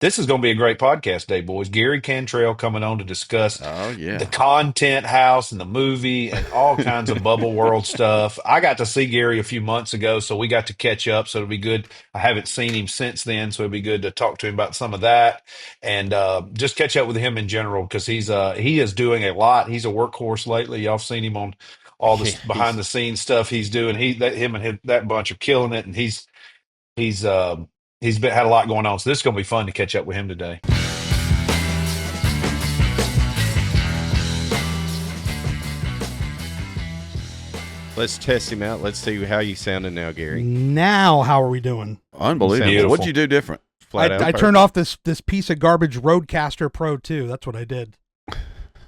This is going to be a great podcast day, boys. Gary Cantrell coming on to discuss Oh the yeah. content house and the movie and all kinds of bubble world stuff. I got to see Gary a few months ago, so we got to catch up. So it'll be good. I haven't seen him since then, so it'll be good to talk to him about some of that and just catch up with him in general because he is doing a lot. He's a workhorse lately. Y'all have seen him on all Yeah, this behind he's the scenes stuff he's doing. Him and that bunch are killing it, and he's he's been had a lot going on. So this is going to be fun to catch up with him today. Let's test him out. Let's see how you sounding now, Gary. Now, how are we doing? unbelievable. Beautiful. What'd you do different? Flat out I turned off this piece of garbage Rodecaster Pro 2. That's what I did.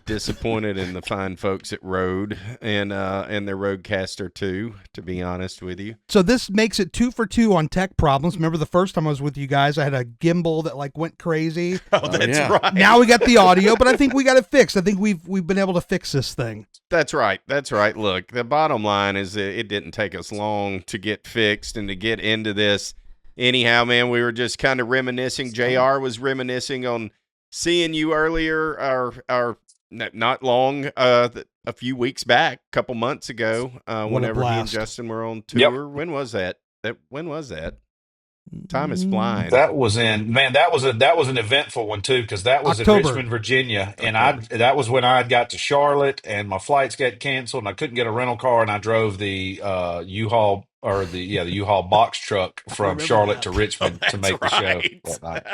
disappointed in the fine folks at Rode and their Rodecaster 2, to be honest with you. So this makes it 2 for 2 on tech problems. Remember the first time I was with you guys, I had a gimbal that like went crazy. Oh, that's yeah. right. Now we got the audio, but I think we got it fixed. I think we've been able to fix this thing. That's right. That's right. Look, the bottom line is that it didn't take us long to get fixed and to get into this. Anyhow, man, we were just kind of reminiscing. JR was reminiscing on seeing you earlier, our not long, a few weeks back, a couple months ago, whenever he and Justin were on tour. Yep. When was that? When was that? Time is flying. That was that was an eventful one too because that was October. in Richmond, Virginia, and that was when I got to Charlotte and my flights got canceled and I couldn't get a rental car and I drove the U-Haul or the U-Haul box truck from Charlotte to Richmond to make the show that night.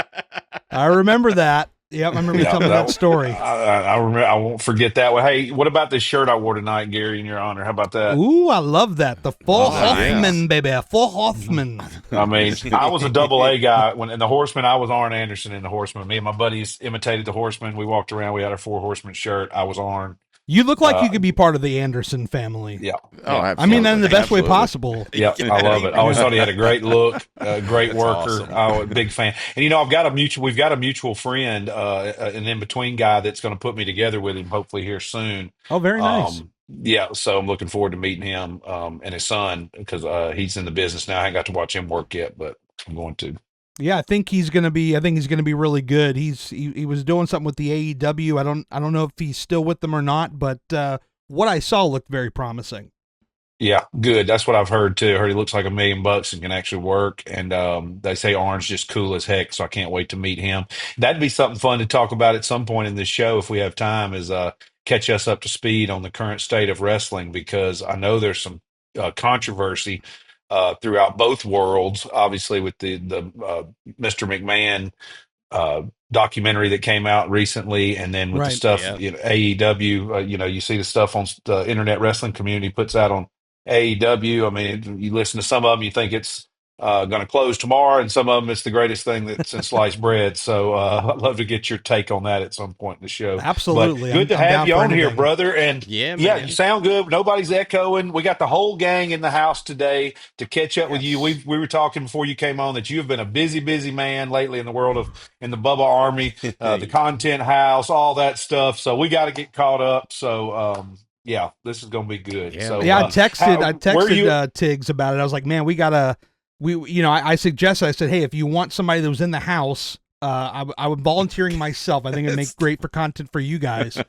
I remember that. Yep, I remember you telling me that story. I remember. I won't forget that one. Hey, what about this shirt I wore tonight, Gary? In your honor, how about that? Ooh, I love that. The full Nice. Hoffman, baby. A full Hoffman. I mean, I was a double A guy when in the Horseman. I was Arn Anderson in the Horseman. Me and my buddies imitated the Horseman. We walked around. We had our Four Horseman shirt. I was Arn. You look like you could be part of the Anderson family. Yeah. Oh, yeah. I mean that in the best Absolutely. way possible. Yeah, I love it. I always thought he had a great look, great That's worker. awesome. Oh, big fan. And We've got a mutual friend, an in between guy that's going to put me together with him, hopefully here soon. Oh, very nice. Yeah, so I'm looking forward to meeting him and his son because he's in the business now. I haven't got to watch him work yet, but I'm going to. Yeah, I think he's gonna be really good. He was doing something with the AEW. I don't know if he's still with them or not, but what I saw looked very promising. Yeah, good. That's what I've heard too. I heard he looks like $1 million and can actually work. And they say Arn's just cool as heck, so I can't wait to meet him. That'd be something fun to talk about at some point in this show if we have time. Is catch us up to speed on the current state of wrestling because I know there's some controversy throughout both worlds. Obviously, with the Mr. McMahon documentary that came out recently, and then with the Right. stuff, Yeah. AEW, you see the stuff on the internet wrestling community puts out on AEW. I mean, you listen to some of them, you think it's going to close tomorrow, and some of them it's the greatest thing that's since sliced bread. So I'd love to get your take on that at some point in the show. Absolutely. But good to I'm have down you for on here, anything. brother. And Yeah, yeah, man. you sound good. Nobody's echoing. We got the whole gang in the house today to catch up with you. We were talking before you came on that you have been a busy, busy man lately in the world of in the Bubba Army, the content house, all that stuff. So we got to get caught up. So yeah, this is going to be good. Yeah, So man. Yeah, I where are you? texted Tigs about it. I was like, man, I suggested, I said, hey, if you want somebody that was in the house, I would volunteering myself. I think it'd make great for content for you guys.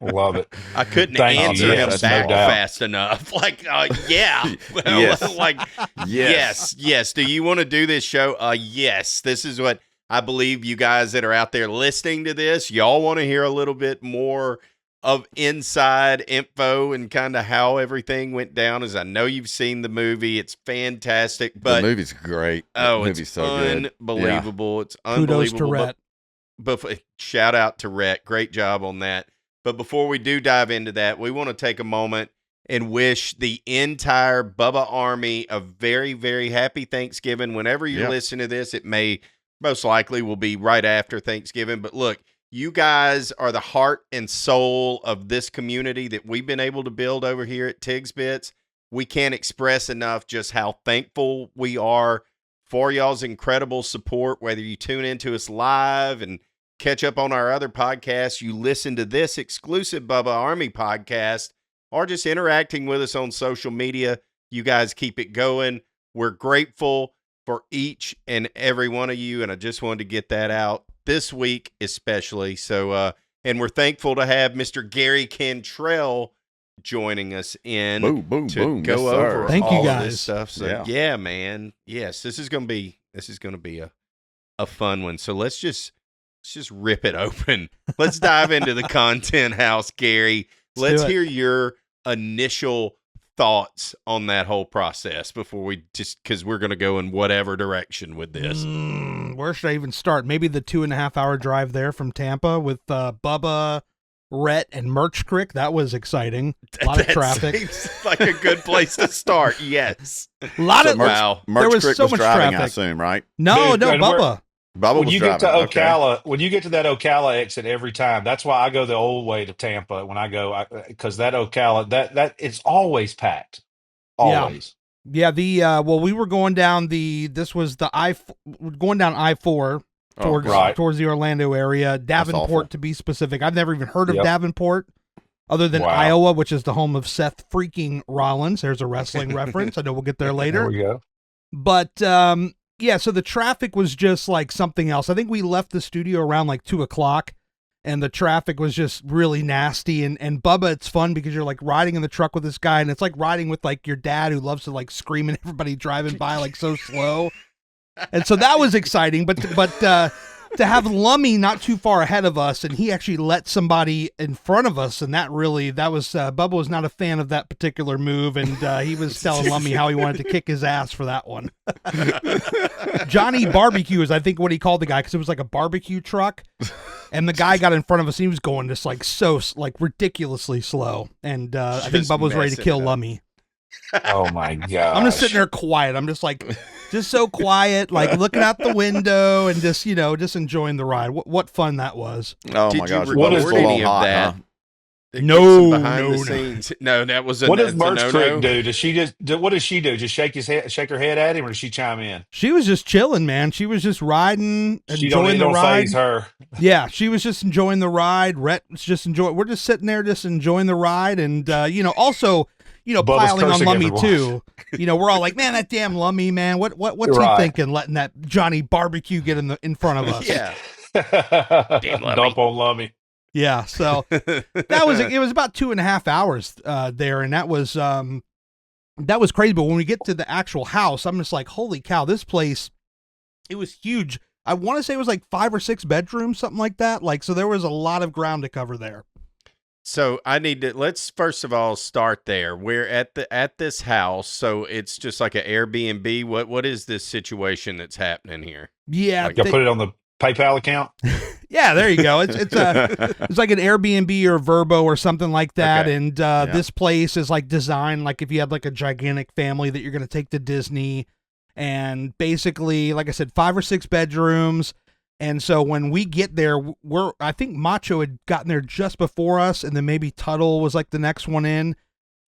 Love it. I couldn't Thank you. answer him Yes, back no doubt. fast enough. Like, yeah. Yes. Like, yes. Do you want to do this show? Yes. This is what I believe you guys that are out there listening to this, y'all want to hear a little bit more of inside info and kind of how everything went down. As I know you've seen the movie. It's fantastic. But the movie's great. oh, The it's movie's so good. unbelievable. It's Kudos unbelievable. to Rhett. But shout out to Rhett. Great job on that. But before we do dive into that, we want to take a moment and wish the entire Bubba Army a very, very happy Thanksgiving. Whenever you Yep. listen to this, it may most likely will be right after Thanksgiving. But look, you guys are the heart and soul of this community that we've been able to build over here at Tigs Bits. We can't express enough just how thankful we are for y'all's incredible support, whether you tune into us live and catch up on our other podcasts, you listen to this exclusive Bubba Army podcast, or just interacting with us on social media. You guys keep it going. We're grateful for each and every one of you, and I just wanted to get that out this week especially. So, and we're thankful to have Mr. Gary Cantrell joining us in to go Yes, sir. over Thank you, all of guys. this stuff. So yeah, man. Yes, this is gonna be a fun one. So let's just rip it open. Let's dive into the content house, Gary. Let's hear your initial thoughts on that whole process before we because we're going to go in whatever direction with this. Where should I even start? Maybe the 2.5 hour drive there from Tampa with Bubba, Rhett, and Merch Crick. That was exciting. A lot of traffic. Seems like a good place to start. Yes. A lot of Merch there was Crick so was much driving, traffic. I assume, right? No, Dude, and Bubba. Bubba when was you get driving. to Ocala, when you get to that Ocala exit every time, that's why I go the old way to Tampa when I go, because that Ocala that it's always packed, always. Yeah, the well, we were going down this was the going down I-4 towards the Orlando area, Davenport to be specific. I've never even heard of Davenport other than Iowa, which is the home of Seth freaking Rollins. There's a wrestling reference. I know we'll get there later. There we go. But yeah, so the traffic was just like something else. I think we left the studio around like 2:00, and the traffic was just really nasty. And Bubba, it's fun because you're like riding in the truck with this guy, and it's like riding with like your dad who loves to like scream at everybody driving by like so slow. And so that was exciting. But to have Lummy not too far ahead of us, and he actually let somebody in front of us, and that was Bubba was not a fan of that particular move, and he was telling Lummy how he wanted to kick his ass for that one. Johnny Barbecue is I think what he called the guy, because it was like a barbecue truck, and the guy got in front of us, and he was going just like so like ridiculously slow, and I think Bubba was ready to kill Lummy. Oh my god! I'm just sitting there quiet. I'm just like, just so quiet, like looking out the window and just enjoying the ride. What fun that was! Oh my gosh! What is any of that? No, behind the scenes. No, that was what does Merch Crick do? Does she what does she do? Just shake her head at him, or does she chime in? She was just chilling, man. She was just riding, enjoying the ride. Phase her. Yeah, she was just enjoying the ride. Rhett was just enjoying. We're just sitting there, just enjoying the ride, and also. Bubba's piling on Lummy everyone. too. We're all like, man, that damn Lummy, man. What's he thinking, letting that Johnny Barbecue get in front of us? Yeah. Damn Lummy. Dump on Lummy. Yeah. So it was about 2.5 hours there, and that was crazy. But when we get to the actual house, I'm just like, holy cow, this place, it was huge. I want to say it was like 5 or 6 bedrooms, something like that. Like, so there was a lot of ground to cover there. So let's first of all start there. We're at this house, so it's just like an Airbnb. What is this situation that's happening here? Yeah, put it on the PayPal account. Yeah, there you go. It's like an Airbnb or Verbo or something like that. Okay. And this place is like designed like if you had like a gigantic family that you're going to take to Disney, and basically, like I said, 5 or 6 bedrooms. And so when we get there, I think Macho had gotten there just before us, and then maybe Tuttle was like the next one in.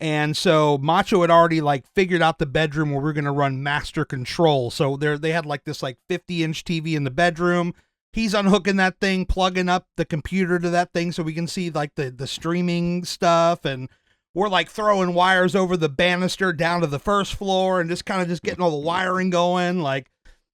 And so Macho had already like figured out the bedroom where we're going to run master control. So they had like this like 50-inch TV in the bedroom. He's unhooking that thing, plugging up the computer to that thing so we can see like the streaming stuff. And we're like throwing wires over the banister down to the first floor and just kind of just getting all the wiring going. Like,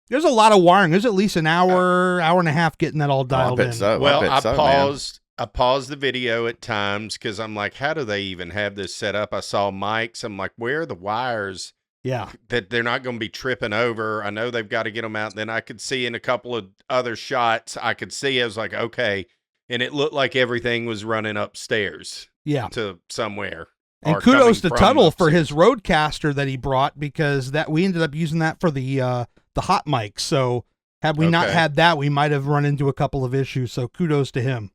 there's a lot of wiring. There's at least an hour and a half getting that all dialed in. So. Well, I paused the video at times because I'm like, how do they even have this set up? I saw mics. I'm like, where are the wires? Yeah. That they're not going to be tripping over. I know they've got to get them out. Then I could see in a couple of other shots, I was like, okay. And it looked like everything was running upstairs. Yeah. To somewhere. And kudos to Tuttle for his Rodecaster that he brought, because that we ended up using that for the hot mic. So had we not had that, we might have run into a couple of issues. So kudos to him.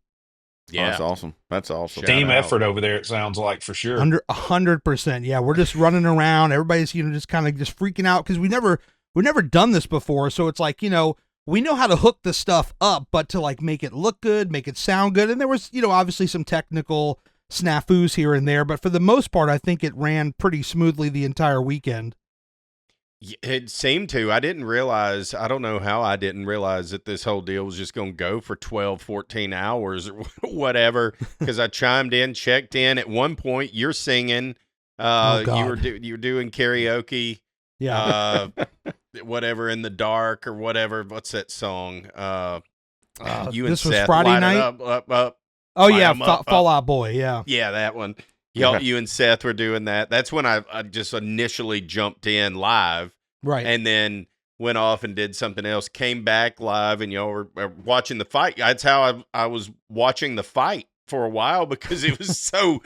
Yeah, that's awesome. That's awesome. Team effort over there. It sounds like, for sure. 100%. Yeah, we're just running around. Everybody's just kind of just freaking out because we've never done this before. So it's like, we know how to hook the stuff up, but to like make it look good, make it sound good. And there was obviously some technical snafus here and there, but for the most part, I think it ran pretty smoothly the entire weekend. It seemed to. I didn't realize, I don't know how I didn't realize that this whole deal was just going to go for 12, 14 hours or whatever, because I chimed in, checked in. At one point, you're singing. You were doing karaoke. Yeah. Whatever, In the Dark or whatever. What's that song? You and this was Seth Friday light it night. Up. Oh Light yeah, 'em up. Fallout Boy. Yeah. Yeah, that one. You and Seth were doing that. That's when I just initially jumped in live, Right. and then went off and did something else. Came back live, and y'all were watching the fight. That's how I was watching the fight for a while because it was so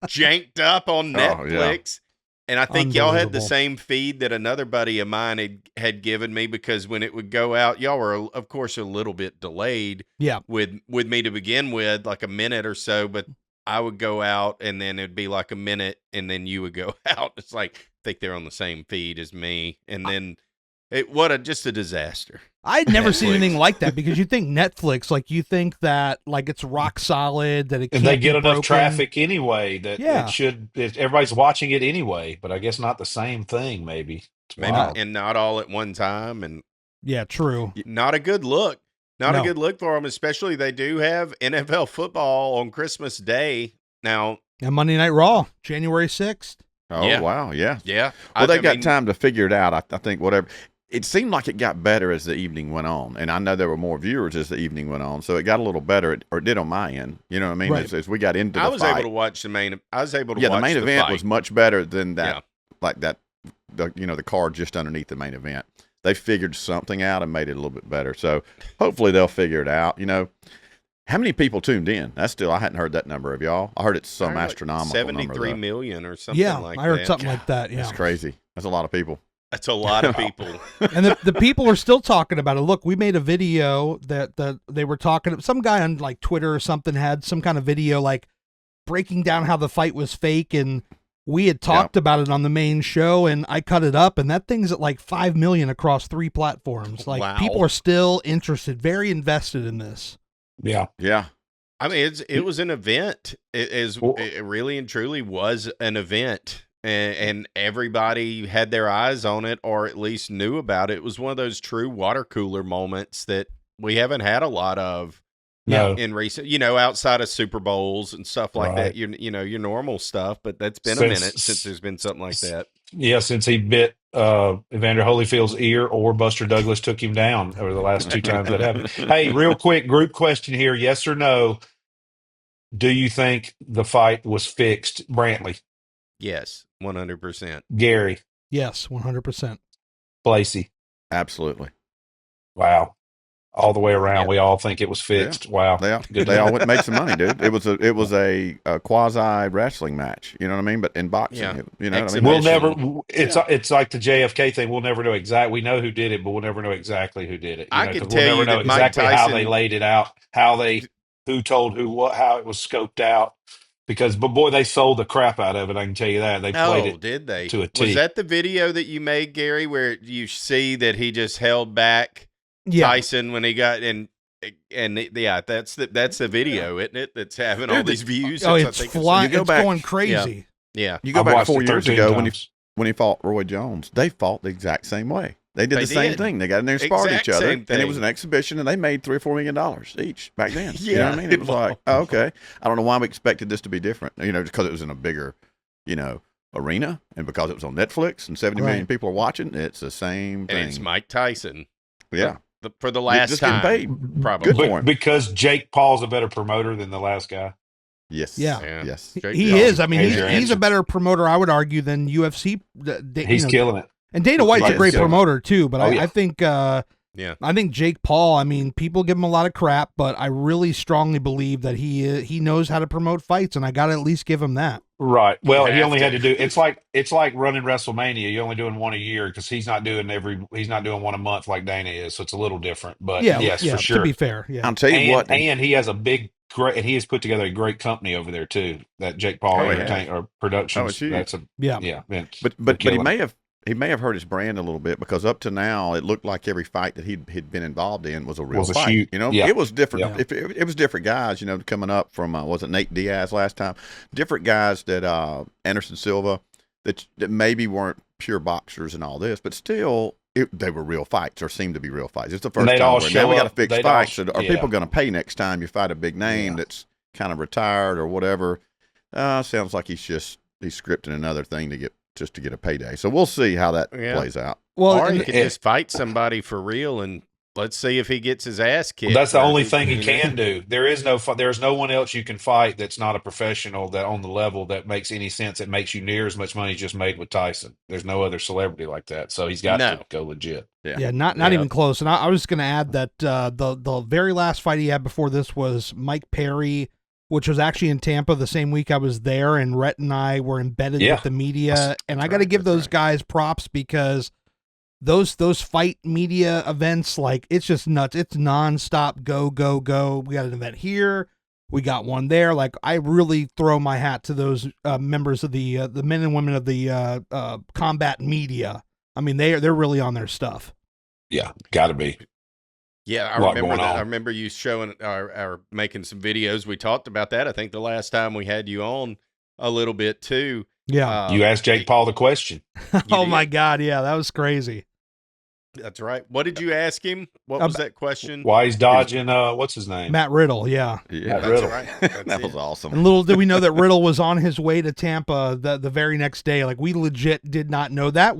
janked up on Netflix. And I think y'all had the same feed that another buddy of mine had given me, because when it would go out, y'all were, of course, a little bit delayed with me to begin with, like a minute or so, but I would go out and then it'd be like a minute and then you would go out. It's like, I think they're on the same feed as me. And then just a disaster. I'd never seen anything like that, because you think Netflix, like you think that like it's rock solid, that it can't and they get be enough broken. traffic anyway that everybody's watching it anyway. But I guess not the same thing. Maybe and not all at one time. And yeah, true. Not a good look. Not a good look for them, especially they do have NFL football on Christmas Day now. And Monday Night Raw, January 6th. Oh, yeah. Wow, yeah. Yeah. Well, they got time to figure it out, I think, whatever. It seemed like it got better as the evening went on, and I know there were more viewers as the evening went on, so it got a little better, or it did on my end. You know what I mean? Right. As we got into the fight. I was able to watch the main. I was able to watch the main event fight. was much better than that, like that, the card just underneath the main event. They figured something out and made it a little bit better. So hopefully they'll figure it out. How many people tuned in? I hadn't heard that number of y'all. I heard it's some astronomical 73 number. 73 million or something like that. I heard something like that. Yeah. That's crazy. That's a lot of people. That's a lot of people. And the people are still talking about it. Look, we made a video that they were talking. Some guy on like Twitter or something had some kind of video like breaking down how the fight was fake, and we had talked about it on the main show, and I cut it up, and that thing's at like 5 million across 3 platforms. Like people are still interested, very invested in this. Yeah. I mean, it was an event. It really and truly was an event. And everybody had their eyes on it, or at least knew about it. It was one of those true water cooler moments that we haven't had a lot of in recent, outside of Super Bowls and stuff like that. Your normal stuff, but that's been a minute since there's been something like that. Yeah, since he bit Evander Holyfield's ear or Buster Douglas took him down over the last 2 times that happened. Hey, real quick group question here: yes or no? Do you think the fight was fixed, Brantley? Yes, 100%. Gary? Yes, 100%. Blasey? Absolutely. Wow. All the way around, we all think it was fixed. Wow. They all went and made some money, dude. It was a quasi wrestling match. You know what I mean? But in boxing, you know what I mean? We'll never. It's like the JFK thing. We'll never know exactly. We know who did it, but we'll never know exactly who did it. I can tell you that exactly how they laid it out, who told who what, how it was scoped out. But boy, they sold the crap out of it. I can tell you that. They played it. Did they? To a T. Was that the video that you made, Gary, where you see that he just held back Tyson when he got in? That's the video, isn't it? That's having all these views. Oh, it's flying. It's going crazy. Yeah. You go back 4 years ago when he fought Roy Jones. They fought the exact same way. They did the same thing. They got in there and sparred each other, and it was an exhibition, and they made $3 or $4 million each back then. You know what I mean? It was like, okay. I don't know why we expected this to be different. Because it was in a bigger, arena, and because it was on Netflix, and 70 million people are watching. It's the same thing. And it's Mike Tyson. Yeah. For the last just time, paid. Probably. Good for him. Because Jake Paul's a better promoter than the last guy. Yes. Yeah. Yes. He is. I mean, he's a better promoter, I would argue, than UFC. He's killing it. And Dana White's a great promoter too, but I think I think Jake Paul, I mean, people give him a lot of crap, but I really strongly believe that he knows how to promote fights, and I got to at least give him that. Right. Well, he only had to do it's like running WrestleMania. You're only doing one a year because he's not doing one a month like Dana is, so it's a little different. But yes, for sure. To be fair, I'll tell you what, and he has and he has put together a great company over there too. That Jake Paul or Productions. That's but he may have hurt his brand a little bit, because up to now it looked like every fight that he'd been involved in was a real fight. It was different. Yeah. It was different guys. Coming up from was it Nate Diaz last time? Different guys that Anderson Silva that maybe weren't pure boxers and all this, but still. They were real fights, or seemed to be real fights. It's the first time. Now we got to fix fights. Are people going to pay next time you fight a big name that's kind of retired or whatever? Sounds like he's scripting another thing to get a payday. So we'll see how that plays out. Well, or you could just fight somebody for real and let's see if he gets his ass kicked. Well, that's the only thing he You know? can do. There's no one else you can fight that's not a professional that on the level that makes any sense. That makes you near as much money as just made with Tyson. There's no other celebrity like that. So he's got to No. go legit. Yeah, not even close. And I was going to add that the very last fight he had before this was Mike Perry, which was actually in Tampa the same week I was there, and Rhett and I were embedded with the media. And I got to give those guys props because those fight media events, like, it's just nuts. It's nonstop, go, go, go. We got an event here. We got one there. Like, I really throw my hat to those members of the men and women of the combat media. I mean, they're really on their stuff. Yeah, got to be. Yeah, I remember that. I remember you showing or making some videos. We talked about that. I think the last time we had you on a little bit too. Yeah, you asked Jake Paul the question. Oh my God, yeah, that was crazy. That's right. What did you ask him? What was that question? Why he's dodging? What's his name? Matt Riddle. Yeah, that's Riddle. right. That was awesome. And little did we know that Riddle was on his way to Tampa the very next day. Like, we legit did not know that.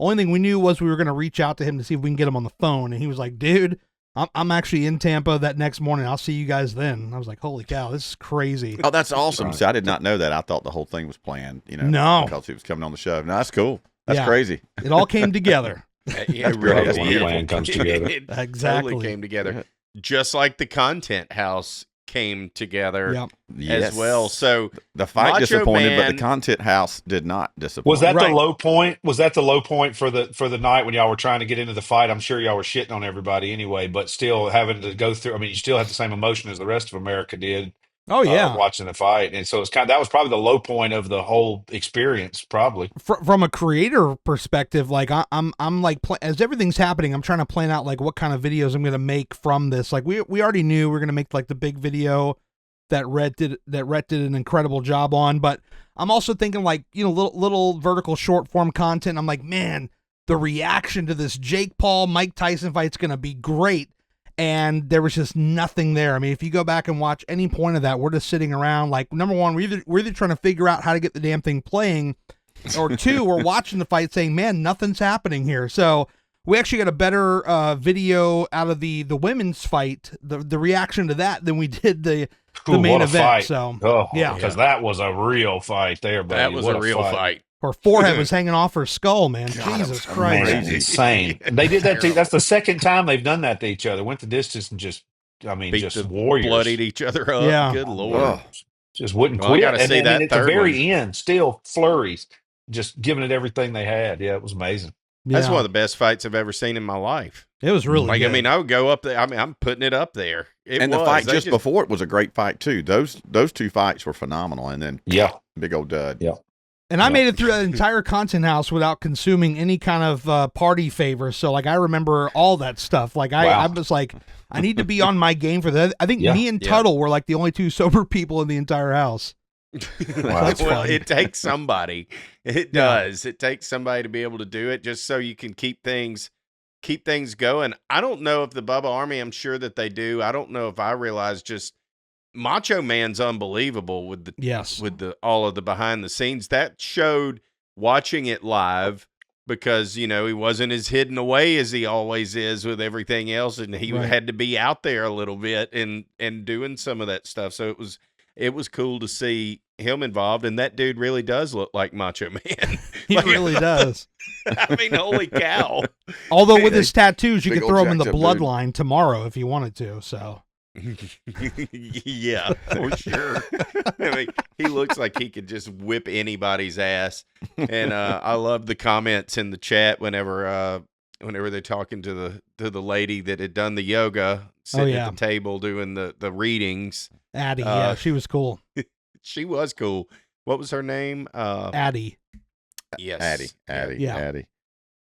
Only thing we knew was we were going to reach out to him to see if we can get him on the phone, and he was like, "Dude, I'm actually in Tampa that next morning. I'll see you guys then." And I was like, "Holy cow, this is crazy!" Oh, that's awesome. See, I did not know that. I thought the whole thing was planned. No, because he was coming on the show. No, that's cool. That's crazy. It all came together. Yeah, That's when the plan comes together. It Exactly totally came together, just like the Content House came together Yes. as well. So the fight Macho disappointed, but Man- the Content House did not disappoint. Was that the low point? Was that the low point for the night when y'all were trying to get into the fight? I'm sure y'all were shitting on everybody anyway, but still having to go through. I mean, you still had the same emotion as the rest of America did. Oh yeah, watching the fight, and so it's that was probably the low point of the whole experience, probably. From a creator perspective, like I'm like as everything's happening, I'm trying to plan out like what kind of videos I'm going to make from this. Like we already knew we were going to make like the big video that Rhett did an incredible job on, but I'm also thinking like, little vertical short form content. I'm like, man, the reaction to this Jake Paul Mike Tyson fight's going to be great. And there was just nothing there. I mean, if you go back and watch any point of that, we're just sitting around like, number one, we're either trying to figure out how to get the damn thing playing, or two, we're watching the fight saying, man, nothing's happening here. So we actually got a better video out of the women's fight, the reaction to that, than we did the main event. Fight. So because that was a real fight there, buddy. That was a real fight. Her forehead was hanging off her skull, man. Jesus Christ. Man, insane. They did that that's the second time they've done that to each other. Went the distance and just warriors. Bloodied each other up. Yeah. Good Lord. Just wouldn't Well, quit. I gotta And see then that at the third very end, still flurries, just giving it everything they had. Yeah, it was amazing. That's Yeah. one of the best fights I've ever seen in my life. It was really good. I mean, I would go up there. I mean, I'm putting it up there. The fight just before it was a great fight too. Those two fights were phenomenal, and then big old dud. Yeah. And I made it through that entire Content House without consuming any kind of party favor. So, like, I remember all that stuff. Like, I was like, I need to be on my game for that. I think me and Tuttle were like the only two sober people in the entire house. Well, it takes somebody. It does. It takes somebody to be able to do it, just so you can keep things going. I don't know if the Bubba Army, I'm sure that they do. I don't know if I realize just Macho Man's unbelievable with the all of the behind the scenes. That showed watching it live, because he wasn't as hidden away as he always is with everything else, and he had to be out there a little bit and doing some of that stuff. So it was cool to see him involved, and that dude really does look like Macho Man. He really does. I mean, holy cow. Although with his tattoos, you big could old throw him in the jacked up dude. bloodline tomorrow if you wanted to. So Yeah, for sure. I mean, he looks like he could just whip anybody's ass. And I love the comments in the chat whenever they're talking to the lady that had done the yoga, sitting at the table doing the readings. Addie, she was cool. She was cool. What was her name? Addie. Yes. Addie.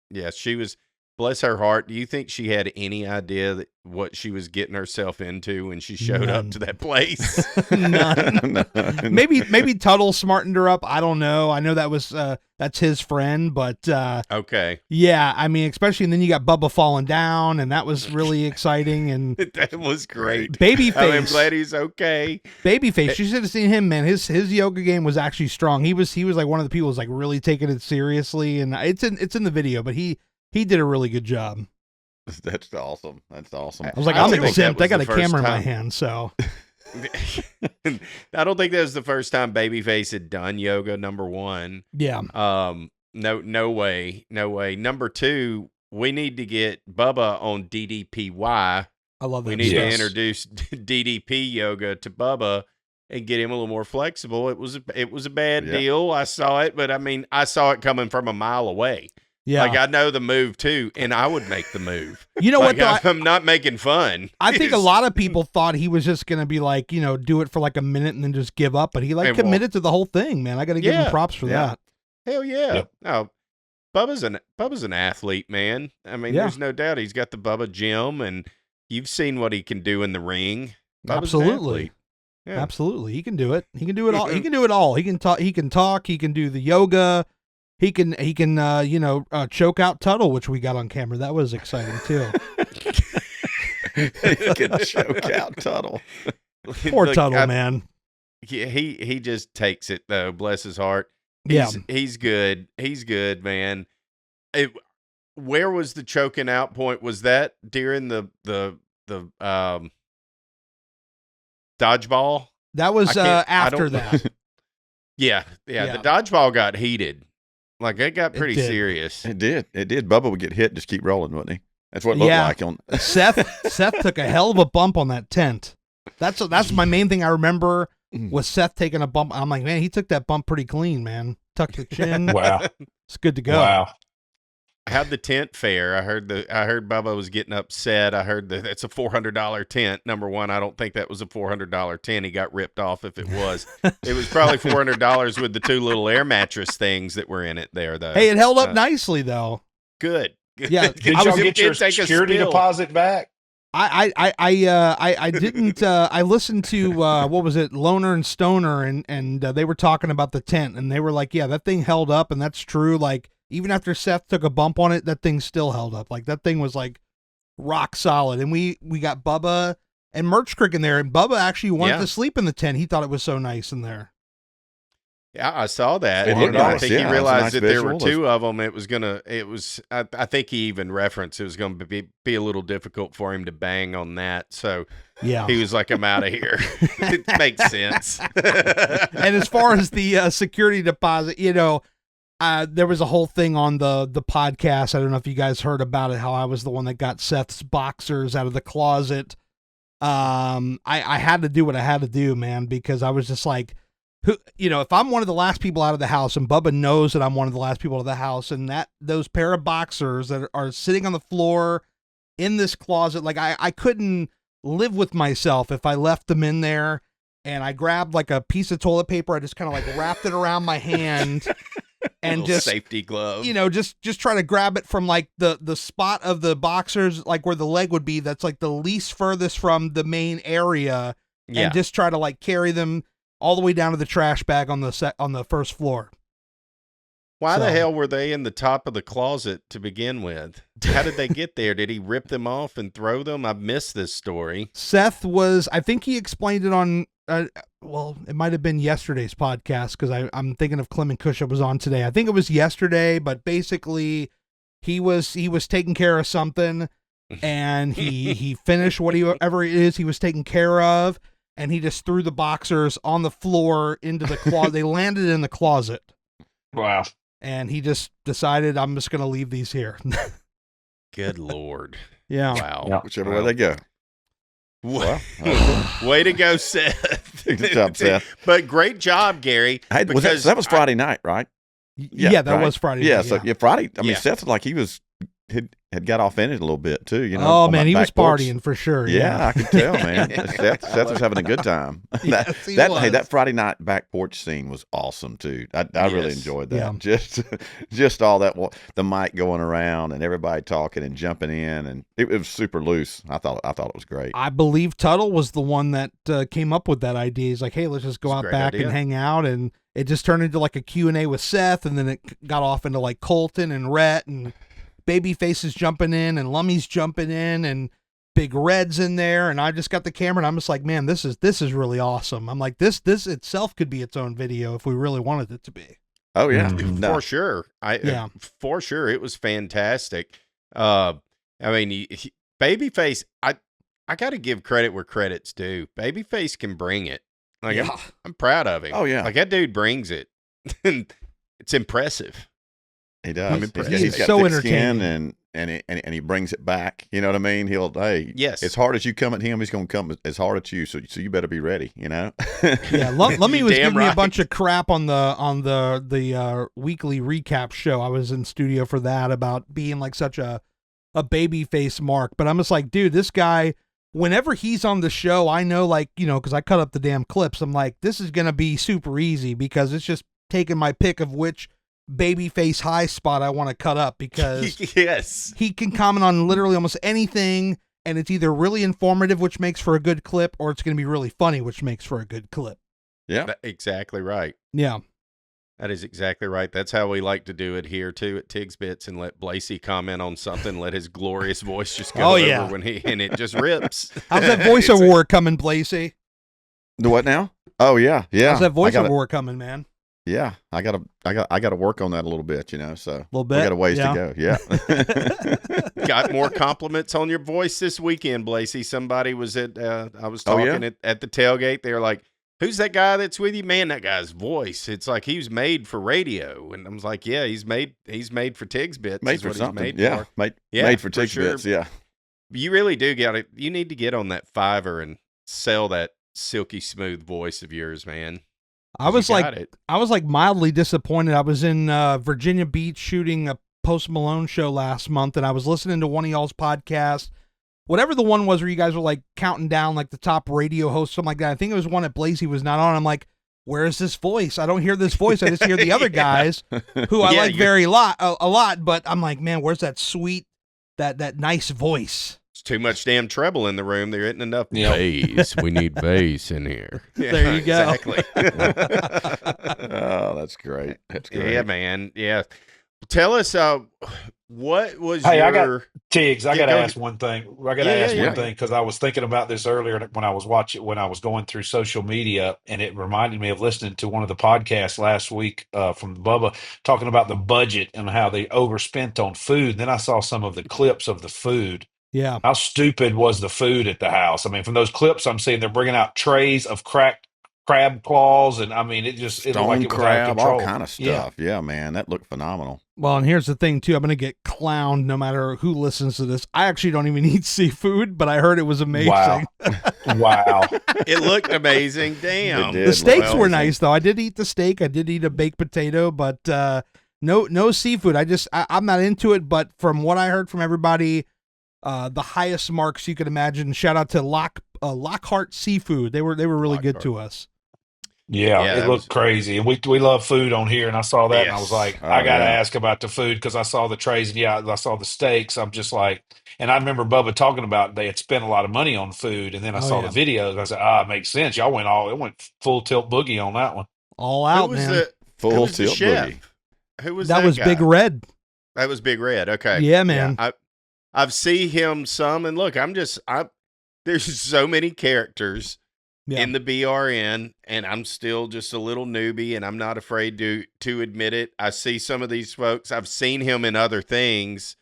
Yes, she was. Bless her heart. Do you think she had any idea what she was getting herself into when she showed up to that place? None. Maybe Tuttle smartened her up. I don't know. I know that was that's his friend, but okay. Yeah, I mean, especially, and then you got Bubba falling down, and that was really exciting. And that was great. Babyface. I'm glad he's okay. Babyface. You should have seen him, man. His yoga game was actually strong. He was like one of the people who's like really taking it seriously, and it's in the video, but he did a really good job. That's awesome. That's awesome. I was like, I I'm think that exempt. I was got the a first camera in my time. hand, so. I don't think that was the first time Babyface had done yoga. Number one. Yeah. No way. Number two, we need to get Bubba on DDPY. I love that. We need Yes. to introduce DDP yoga to Bubba and get him a little more flexible. It was a bad deal. I saw it, but I mean, I saw it coming from a mile away. Yeah. Like I know the move too, and I would make the move. You know like, what, though? I'm not making fun. I think a lot of people thought he was just going to be like, do it for like a minute and then just give up. But he committed to the whole thing, man. I got to give him props for that. Hell yeah. Yep. No, Bubba's an athlete, man. I mean, there's no doubt he's got the Bubba gym, and you've seen what he can do in the ring. Bubba's an athlete. Yeah. Absolutely. He can do it. He can do it all. He can do it all. He can talk. He can do the yoga. He can choke out Tuttle, which we got on camera. That was exciting too. He can choke out Tuttle. Poor Tuttle, man. He just takes it though. Bless his heart. He's good. He's good, man. Where was the choking out point? Was that during the dodgeball? That was after that. Yeah. The dodgeball got heated. Like it got pretty serious. It did. Bubba would get hit, just keep rolling, wouldn't he? That's what it looked like. On Seth took a hell of a bump on that tent. That's my main thing I remember was Seth taking a bump. I'm like, man, he took that bump pretty clean, man. Tucked the chin. Wow. It's good to go. Wow. How'd the tent fare? I heard Bubba was getting upset. I heard that it's a $400 tent. Number one, I don't think that was a $400 tent. He got ripped off if it was. It was probably $400 with the two little air mattress things that were in it there, though. Hey, it held up nicely, though. Good. Yeah. Did y'all get your security deposit back? I didn't. I listened to what was it, Loner and Stoner, and they were talking about the tent, and they were like, yeah, that thing held up, and that's true. Like, even after Seth took a bump on it, that thing still held up. Like, that thing was like rock solid. And we got Bubba and Merch Crick in there, and Bubba actually wanted to sleep in the tent. He thought it was so nice in there. Yeah, I saw that. I think he realized that there were two of them. I think he even referenced it was going to be a little difficult for him to bang on that. So yeah, he was like, I'm out of here. It makes sense. And as far as the security deposit, there was a whole thing on the podcast. I don't know if you guys heard about it, how I was the one that got Seth's boxers out of the closet. I had to do what I had to do, man, because I was just like, if I'm one of the last people out of the house, and Bubba knows that I'm one of the last people out of the house, and those pair of boxers that are sitting on the floor in this closet, like I couldn't live with myself if I left them in there. And I grabbed like a piece of toilet paper. I just kind of like wrapped it around my hand and just safety glove, just try to grab it from like the spot of the boxers, like where the leg would be. That's like the least furthest from the main area, and just try to like carry them all the way down to the trash bag on the first floor. Why the hell were they in the top of the closet to begin with? How did they get there? Did he rip them off and throw them? I missed this story. Seth I think he explained it on, it might have been yesterday's podcast, because I'm thinking of Clement Kusha was on today. I think it was yesterday, but basically he was taking care of something, and he finished whatever it is he was taking care of, and he just threw the boxers on the floor into the closet. They landed in the closet. Wow. And he just decided, I'm just going to leave these here. Good Lord. Yeah. Wow. Yeah. Whichever way they go. Well, way to go, Seth. Good job, Seth. But great job, Gary. Hey, that was Friday night, right? Yeah, that was Friday night. Yeah, so Friday. I mean, Seth like he had got off in it a little bit too, Oh man, he was partying for sure. Yeah, I could tell, man. Seth was having a good time. That Friday night back porch scene was awesome too. I really enjoyed that. Yeah. Just all that, the mic going around and everybody talking and jumping in, and it was super loose. I thought it was great. I believe Tuttle was the one that came up with that idea. He's like, hey, let's just go out back and hang out, and it just turned into like a Q&A with Seth, and then it got off into like Colton and Rhett and Babyface is jumping in, and Lummy's jumping in, and Big Red's in there, and I just got the camera, and I'm just like, man, this is really awesome. I'm like, this itself could be its own video if we really wanted it to be. Oh yeah, for sure. For sure, it was fantastic. I mean, Babyface, I got to give credit where credit's due. Babyface can bring it. Like, Yeah. I'm proud of him. Oh, yeah. Like, that dude brings it. It's impressive. He does. impressed. He's got so thick skin entertaining. and he brings it back. You know what I mean? Yes. as hard as you come at him, he's going to come as hard at you. So you better be ready, you know? Yeah, Lummy was Damn giving me a right. bunch of crap on the weekly recap show. I was in studio for that about being like such a baby face mark. But I'm just like, dude, this guy, whenever he's on the show, I know, like, you know, because I cut up the damn clips. I'm like, this is going to be super easy because it's just taking my pick of which babyface high spot I want to cut up because Yes. he can comment on literally almost anything, and it's either really informative, which makes for a good clip, or it's going to be really funny, which makes for a good clip. Yeah. Exactly right. Yeah. That is exactly right. That's how we like to do it here too at Tigs Bits, and let Blasey comment on something, let his glorious voice just go over when and it just rips. How's that voice award coming, Blasey? The what now? Oh yeah. Yeah. How's that voice I gotta- award coming, man? Yeah. I gotta work on that a little bit, you know, so A little we bit. got a ways yeah. to go. Yeah. Got more compliments on your voice this weekend, Blasey. Somebody was I was Oh, talking yeah? at the tailgate. They were like, "Who's that guy that's with you?" Man, that guy's voice. It's like he was made for radio. And I was like, yeah, he's made for Tigs Bits. Made is for what something. He's made Yeah. for. Made for for Tigs sure. Bits. Yeah. You really do get it. You need to get on that Fiverr and sell that silky smooth voice of yours, man. I was You like, got it. mildly disappointed. I was in Virginia Beach shooting a Post Malone show last month, and I was listening to one of y'all's podcasts, whatever the one was where you guys were like counting down like the top radio hosts, something like that. I think it was one that Blasey was not on. I'm like, where is this voice? I don't hear this voice. I just hear the other guys who I Yeah, like a lot. But I'm like, man, where's that sweet, that nice voice? It's too much damn treble in the room. There isn't enough Yep. bass. We need bass in here. There you go. Exactly. Oh, that's great. That's great. Yeah, man. Yeah. Tell us, what was Hey, your... I got Tiggs. I Yeah, got to go ask one thing. I got to ask one thing because I was thinking about this earlier when I was going through social media, and it reminded me of listening to one of the podcasts last week from Bubba talking about the budget and how they overspent on food. Then I saw some of the clips of the food. Yeah. How stupid was the food at the house? I mean, from those clips, I'm seeing they're bringing out trays of cracked crab claws, and I mean, it looked Stone like it was out of crab, control. all kind of stuff. Yeah, man, that looked phenomenal. Well, and here's the thing too. I'm gonna get clowned no matter who listens to this. I actually don't even eat seafood, but I heard it was amazing. Wow. Wow. It looked amazing. Damn. It did. The steaks were Well, nice though. I did eat the steak. I did eat a baked potato, but no seafood. I'm not into it. But from what I heard from everybody, the highest marks you could imagine. Shout out to Lockhart Seafood. They were really good to us. Yeah, Yeah, it that looked was- crazy. And we love food on here, and I saw that, and I Yes. was like, Oh, I got to yeah. ask about the food because I saw the trays, and yeah, I saw the steaks. I'm just like, and I remember Bubba talking about they had spent a lot of money on food, and then I Oh, saw yeah. the videos. I said, it makes sense. Y'all it went full tilt boogie on that one. All Who out, was man. who Full was the tilt chef? boogie. Who was That was guy? Big Red. That was Big Red. Okay. Yeah, man. I've seen him some, and look, there's so many characters Yeah. in the BRN, and I'm still just a little newbie, and I'm not afraid to admit it. I see some of these folks. I've seen him in other things,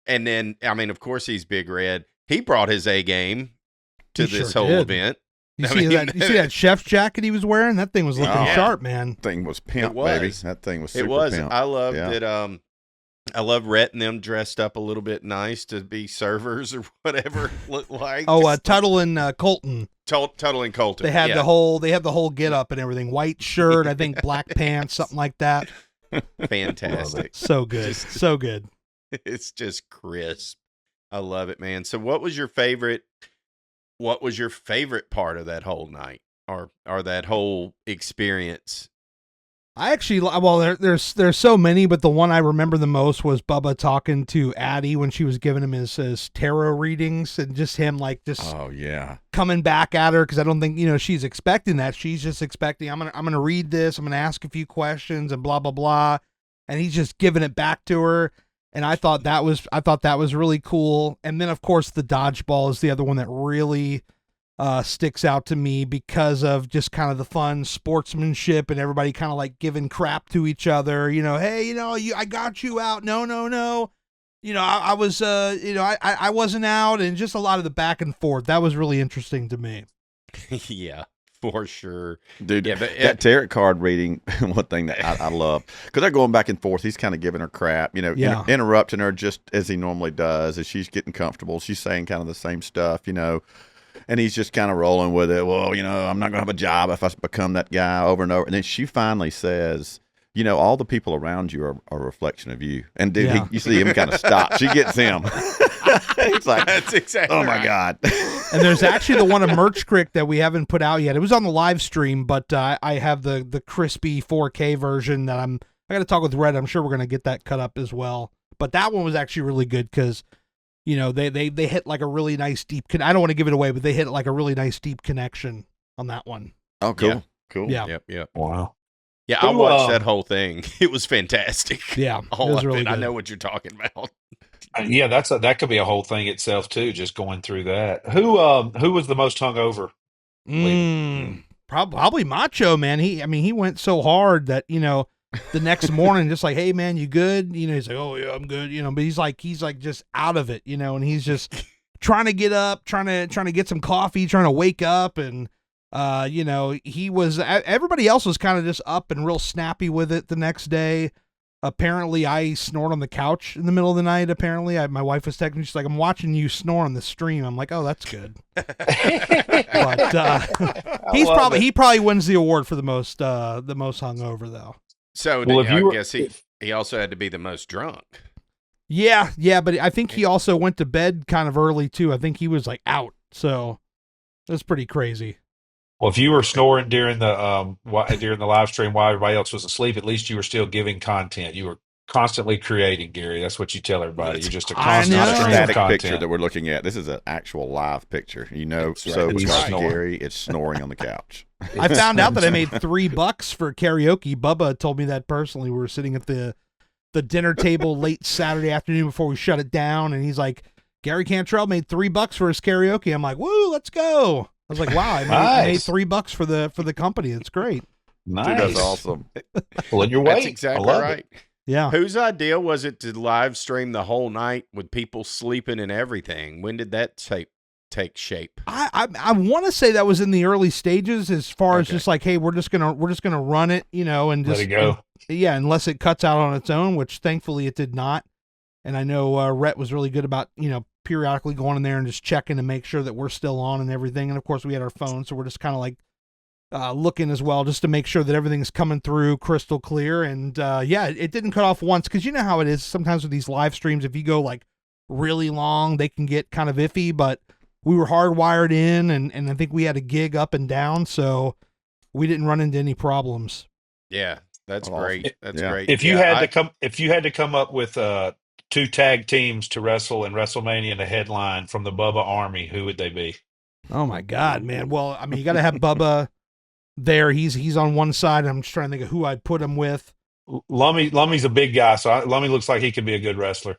and then I mean, of course, he's Big Red. He brought his A game to He this sure whole did. event. You I see mean, that? You see that chef's jacket he was wearing? That thing was looking Oh. sharp, man. Thing was pimp, It was. baby. That thing was super It was. pimp. I loved Yeah. it. I love Rhett and them dressed up a little bit nice to be servers or whatever it looked like. Oh, Tuttle and Colton. Tuttle and Colton. They had yeah. the whole get up and everything. White shirt, I think black pants, something like that. Fantastic. So good. Just- So good. It's just crisp. I love it, man. So what was your favorite part of that whole night or that whole experience? I actually, well, there's so many, but the one I remember the most was Bubba talking to Addie when she was giving him his tarot readings, and just him like just Oh yeah. coming back at her, because I don't think she's expecting that. She's just expecting I'm gonna read this, I'm gonna ask a few questions and blah blah blah, and he's just giving it back to her. And I thought that was really cool. And then of course the dodgeball is the other one that really sticks out to me because of just kind of the fun sportsmanship and everybody kind of like giving crap to each other. Hey, I got you out. No. I was, I wasn't out, and just a lot of the back and forth. That was really interesting to me. Yeah, for sure. Dude, Yeah, but that tarot card reading, one thing that I love, because they're going back and forth. He's kind of giving her crap, interrupting her just as he normally does, as she's getting comfortable. She's saying kind of the same stuff, and he's just kind of rolling with it. Well, I'm not going to have a job if I become that guy over and over. And then she finally says, all the people around you are a reflection of you. And dude, you see him kind of stop. She gets him. He's like, that's exactly oh my right. God. And there's actually the one of Merch Crick that we haven't put out yet. It was on the live stream, but I have the crispy 4K version that I got to talk with Red. I'm sure we're going to get that cut up as well. But that one was actually really good because, they hit like a really nice deep. I don't want to give it away, but they hit like a really nice deep connection on that one. Oh, cool. Yeah. Cool. Yeah. Yep. Wow. Yeah, I watched that whole thing. It was fantastic. Yeah, all it was of really it. good. I know what you're talking about. Yeah, that could be a whole thing itself too. Just going through that. Who was the most hungover? Probably Macho, man. He went so hard that the next morning, just like, hey man, you good? He's like, oh yeah, I'm good. But he's like just out of it, and he's just trying to get up, trying to get some coffee, trying to wake up, and he was. Everybody else was kind of just up and real snappy with it the next day. Apparently, I snored on the couch in the middle of the night. Apparently, my wife was texting me. She's like, "I'm watching you snore on the stream." I'm like, "Oh, that's good." But he probably wins the award for the most hungover though. So I guess he also had to be the most drunk. Yeah, but I think he also went to bed kind of early too. I think he was like out, so that's pretty crazy. Well, if you were snoring during the live stream while everybody else was asleep, at least you were still giving content. You were constantly creating, Gary. That's what you tell everybody. You're just a constant not a stream of static content. picture that we're looking at. This is an actual live picture. That's So right. because Right. Gary is snoring on the couch. I found out that I made $3 for karaoke. Bubba told me that personally. We were sitting at the dinner table late Saturday afternoon before we shut it down, and he's like, Gary Cantrell made $3 for his karaoke. I'm like, woo, let's go. I was like, wow, I made $3 for the company. It's great. Nice. Dude, that's awesome. Pulling your weight. That's exactly right. Yeah. Whose idea was it to live stream the whole night with people sleeping and everything? When did that take shape? I want to say that was in the early stages, as far as just like, hey, we're just gonna run it, and just Let it go. Unless it cuts out on its own, which thankfully it did not. And I know Rhett was really good about periodically going in there and just checking to make sure that we're still on and everything. And of course we had our phone, so we're just kind of like looking as well, just to make sure that everything's coming through crystal clear. And it didn't cut off once, because you know how it is sometimes with these live streams. If you go like really long, they can get kind of iffy, but we were hardwired in, and I think we had a gig up and down, so we didn't run into any problems. Yeah, that's great. That's Yeah. great. If you had to come up with 2 tag teams to wrestle in WrestleMania in a headline from the Bubba Army, who would they be? Oh my God, man. Well, I mean, you got to have Bubba there. He's on one side. I'm just trying to think of who I'd put him with. Lummy's a big guy, so Lummy looks like he could be a good wrestler.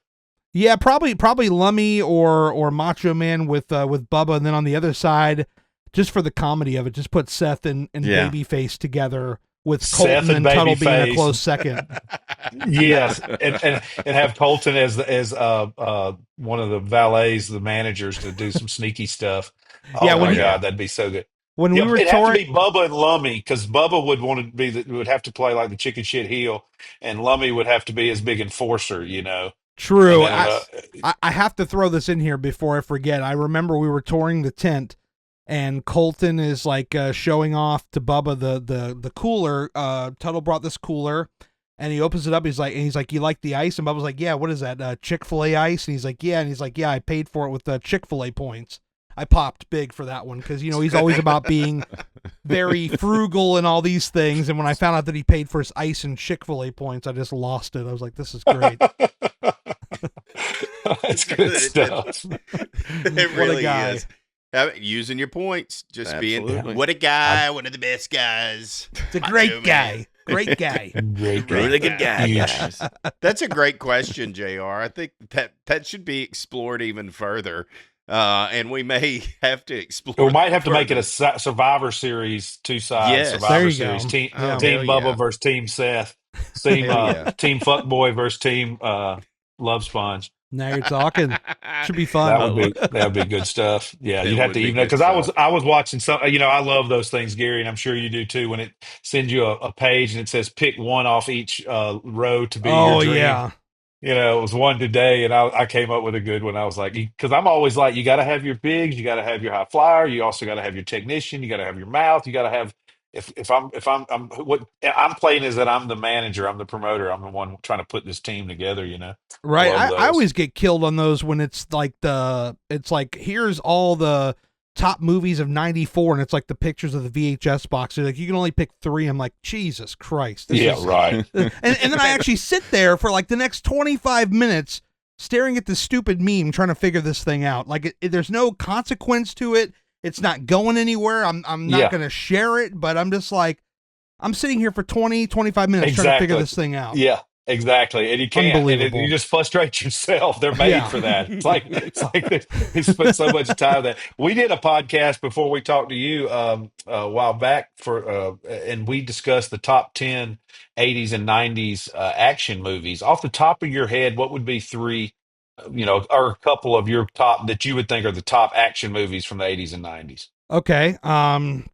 Yeah, probably Lummy or Macho Man with Bubba, and then on the other side, just for the comedy of it, just put Seth and Babyface together, with Seth Colton and Tuttle being a Babyface. close second. Yes, and have Colton as one of the valets, the managers, to do some sneaky stuff. Oh Yeah, my God, that'd be so good. When we were it'd have to touring, be Bubba and Lummy, because Bubba would want to be would have to play like the chicken shit heel, and Lummy would have to be his big enforcer. True. And then, I have to throw this in here before I forget. I remember we were touring the tent, and Colton is like showing off to Bubba the cooler. Tuttle brought this cooler, and he opens it up. He's like, you like the ice? And Bubba's like, yeah. What is that? Chick-fil-A ice? And he's like, yeah. And he's like, yeah. I paid for it with Chick-fil-A points. I popped big for that one, because he's always about being very frugal and all these things. And when I found out that he paid for his ice and Chick-fil-A points, I just lost it. I was like, this is great. That's good stuff. It really is. Using your points, just Absolutely. being what a guy, one of the best guys. It's a great guy. Great guy. Really good guy, guys. That's a great question, JR. I think that should be explored even further. And we may have to explore. We might have to make it a Survivor Series, 2 sides. Yes. Survivor There you Series. go. Team Oh, Team hell Bubba yeah. versus Team Seth. Team Hell yeah. Team Fuckboy versus Team Love Sponge. Now you're talking. Should be That fun. would be good stuff. Yeah, It you'd have would to be even good because stuff. I was watching some. I love those things, Gary, and I'm sure you do too. When it sends you a page and it says pick one off each row to be your Oh dream. yeah. It was one today, and I came up with a good one. I was like, because I'm always like, you got to have your bigs, you got to have your high flyer, you also got to have your technician, you got to have your mouth, you got to have. If I'm what I'm playing is that I'm the manager, I'm the promoter, I'm the one trying to put this team together. I Right. love I those. always get killed on those when it's like here's all the top movies of '94, and it's like the pictures of the VHS box. They're like, you can only pick 3. I'm like, Jesus Christ. This Yeah, is right. and then I actually sit there for like the next 25 minutes staring at this stupid meme trying to figure this thing out. Like there's no consequence to it. It's not going anywhere. I'm not Yeah. going to share it, but I'm just like I'm sitting here for 20, 25 minutes trying to figure Exactly. this thing out. Yeah, exactly. And you can't, Unbelievable. you just frustrate yourself. They're made Yeah. for that. It's like they spent so much time that we did a podcast before we talked to you a while back and we discussed the top 10 '80s and '90s action movies. Off the top of your head, what would be 3, or a couple of your top that you would think are the top action movies from the '80s and '90s? Okay.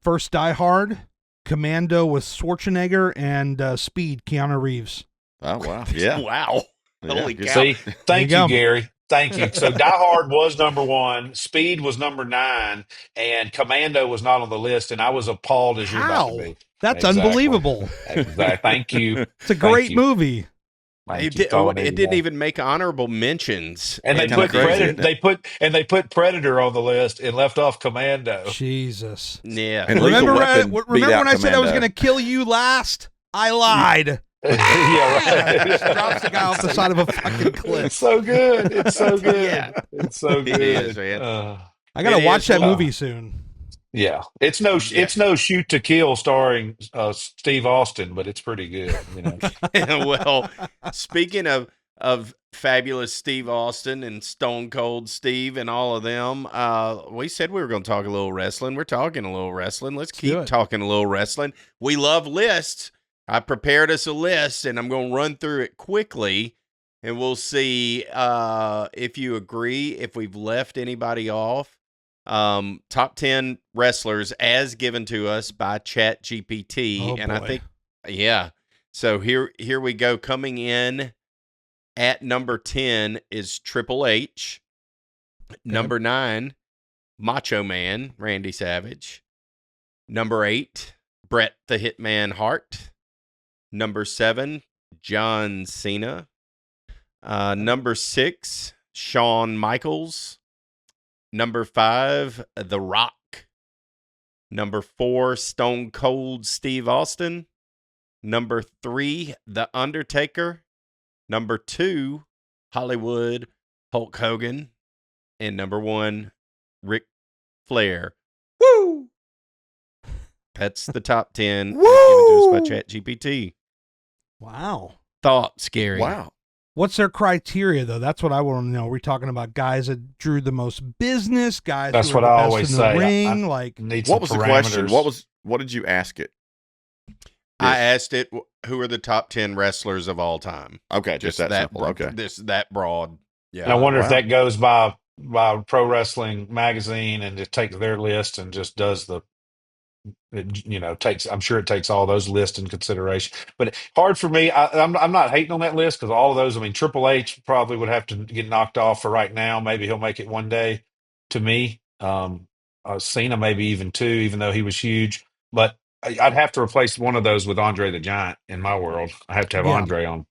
First Die Hard, Commando with Schwarzenegger, and Speed, Keanu Reeves. Oh wow, yeah, Wow. yeah, Holy good. cow. See, thank There you you, go. Gary. Thank you. So Die Hard was number 1, Speed was number 9, and Commando was not on the list, and I was appalled as you're about to How? be. That's Exactly. unbelievable. Exactly. Thank you. It's a Thank great you. movie. Thank you. That's all I need It to didn't know. even make honorable mentions. And they Kinda put crazy, Predator. isn't it? They put Predator on the list and left off Commando. Jesus. Yeah. And Lethal Remember, Weapon beat remember out when I said I was Commando. going to kill you last? I lied. Yeah, Just right. drops the guy off the side of a fucking cliff. It's so good. It's so good. Yeah. It's so It good. is, man. I got to It watch is. that Well, movie soon. Yeah, it's no Shoot to Kill starring Steve Austin, but it's pretty good. Well, speaking of fabulous Steve Austin and Stone Cold Steve and all of them, we said we were going to talk a little wrestling. We're talking a little wrestling. Let's do keep it. talking a little wrestling. We love lists. I prepared us a list, and I'm going to run through it quickly, and we'll see if you agree, if we've left anybody off. Top 10 wrestlers as given to us by Chat GPT. Oh, and I boy. think, yeah. So here we go. Coming in at number 10 is Triple H. Number 9, Macho Man, Randy Savage. Number 8, Bret the Hitman Hart. Number 7, John Cena. Number 6, Shawn Michaels. Number 5, The Rock. Number 4, Stone Cold Steve Austin. Number 3, The Undertaker. Number 2, Hollywood Hulk Hogan. And number 1, Ric Flair. Woo! That's the top 10 given to us by ChatGPT. Wow. Thoughts, Gary? Wow. What's their criteria, though? That's what I want to know. Are we talking about guys that drew the most business, guys That's who are what the I best always in the say. ring? I need What was some the question? parameters. What did you ask it? I asked it, who are the top 10 wrestlers of all time? Okay, just that simple. Okay. That broad. Yeah. And I wonder if Wow. that goes by Pro Wrestling Magazine and it takes their list and just does takes. I'm sure it takes all those lists in consideration. But hard for me. I'm not hating on that list because all of those. I mean, Triple H probably would have to get knocked off for right now. Maybe he'll make it one day. To me, Cena maybe even 2, even though he was huge. But I'd have to replace one of those with Andre the Giant in my world. I have to have Yeah. Andre on.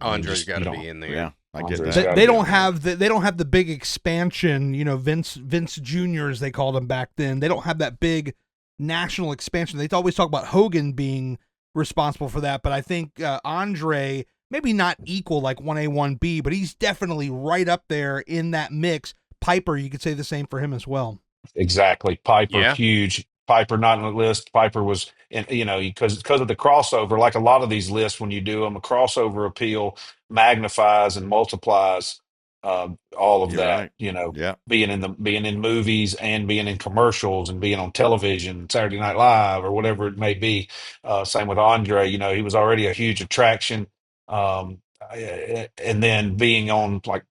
Andre's got to be in there. Yeah, I get Andre's that. gotta They be don't on there. have they don't have the big expansion. Vince Jr. as they called him back then. They don't have that big national expansion. They always talk about Hogan being responsible for that, but I think Andre maybe not equal like 1A 1B, but he's definitely right up there in that mix. Piper, you could say the same for him as well. Exactly. Piper, Yeah. huge. Piper not on the list. Piper was, because of the crossover, like a lot of these lists, when you do them, a crossover appeal magnifies and multiplies all of You're that. right. Yeah. Being in movies and being in commercials and being on television, Saturday Night Live or whatever it may be. Same with Andre. He was already a huge attraction, and then being on like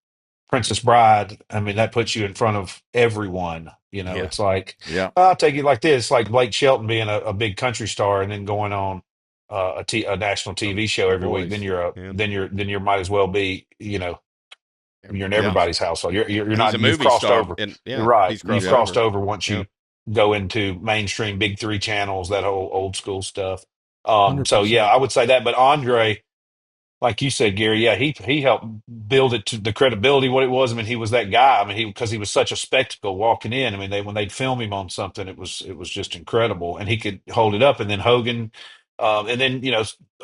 Princess Bride, I mean, that puts you in front of everyone. Yeah. It's like, Yeah. I'll take it like this, like Blake Shelton being a big country star and then going on a national TV show The every week. Then Voice. Yeah. you might as well be, you're in Yeah. everybody's household. You're He's a not, you've movie crossed star, over. and You're yeah, right. he's You've crossed Yeah. crossed over. over once Yeah. you go into mainstream big three channels, that whole old school stuff. So yeah, 100%. I would say that. But Andre, like you said, Gary, yeah, he helped build it to the credibility what it was. I mean, he was that guy. I mean, because he was such a spectacle walking in. I mean, when they'd film him on something, it was just incredible, and he could hold it up. And then Hogan, and then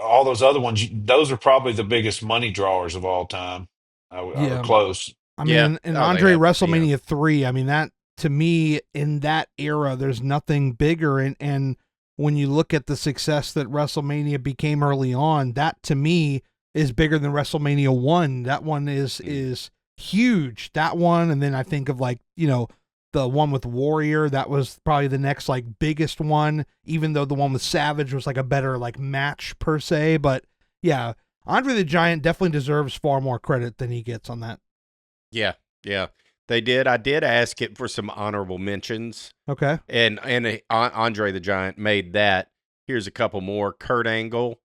all those other ones. Those are probably the biggest money drawers of all time. Or Yeah. close. I Yeah. mean, and Oh, they Andre have- WrestleMania 3, I mean, that to me in that era, there's nothing bigger. And when you look at the success that WrestleMania became early on, that to me is bigger than WrestleMania 1. That one is huge. That one, and then I think of like, the one with Warrior, that was probably the next like biggest one, even though the one with Savage was like a better like match per se. But yeah, Andre the Giant definitely deserves far more credit than he gets on that. Yeah. Yeah. They did. I did ask it for some honorable mentions, Okay. and Andre the Giant made that. Here's a couple more. Kurt Angle.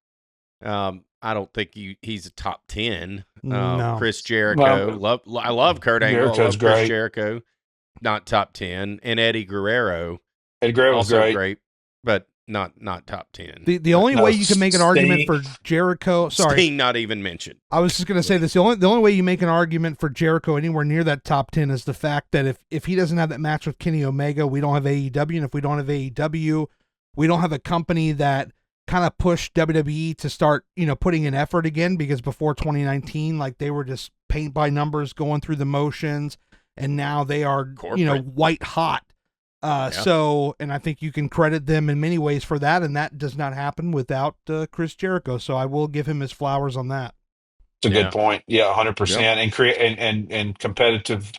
I don't think he's a top 10. No. Chris Jericho. I love Kurt Angle. I Jericho's love Chris great. Jericho. Not top 10. And Eddie Guerrero. Eddie Guerrero was Also great. but not top 10. The only No, way you can make an argument Sting. for Jericho, sorry, Sting not even mentioned. I was just gonna say this. The only way you make an argument for Jericho anywhere near that top 10 is the fact that if he doesn't have that match with Kenny Omega, we don't have AEW, and if we don't have AEW, we don't have a company that kind of pushed WWE to start putting in effort again, because before 2019, like they were just paint by numbers going through the motions, and now they are Corporate. white hot. So, and I think you can credit them in many ways for that, and that does not happen without Chris Jericho. So I will give him his flowers on that. It's a Yeah. good point. Yeah, 100%. And create and competitive,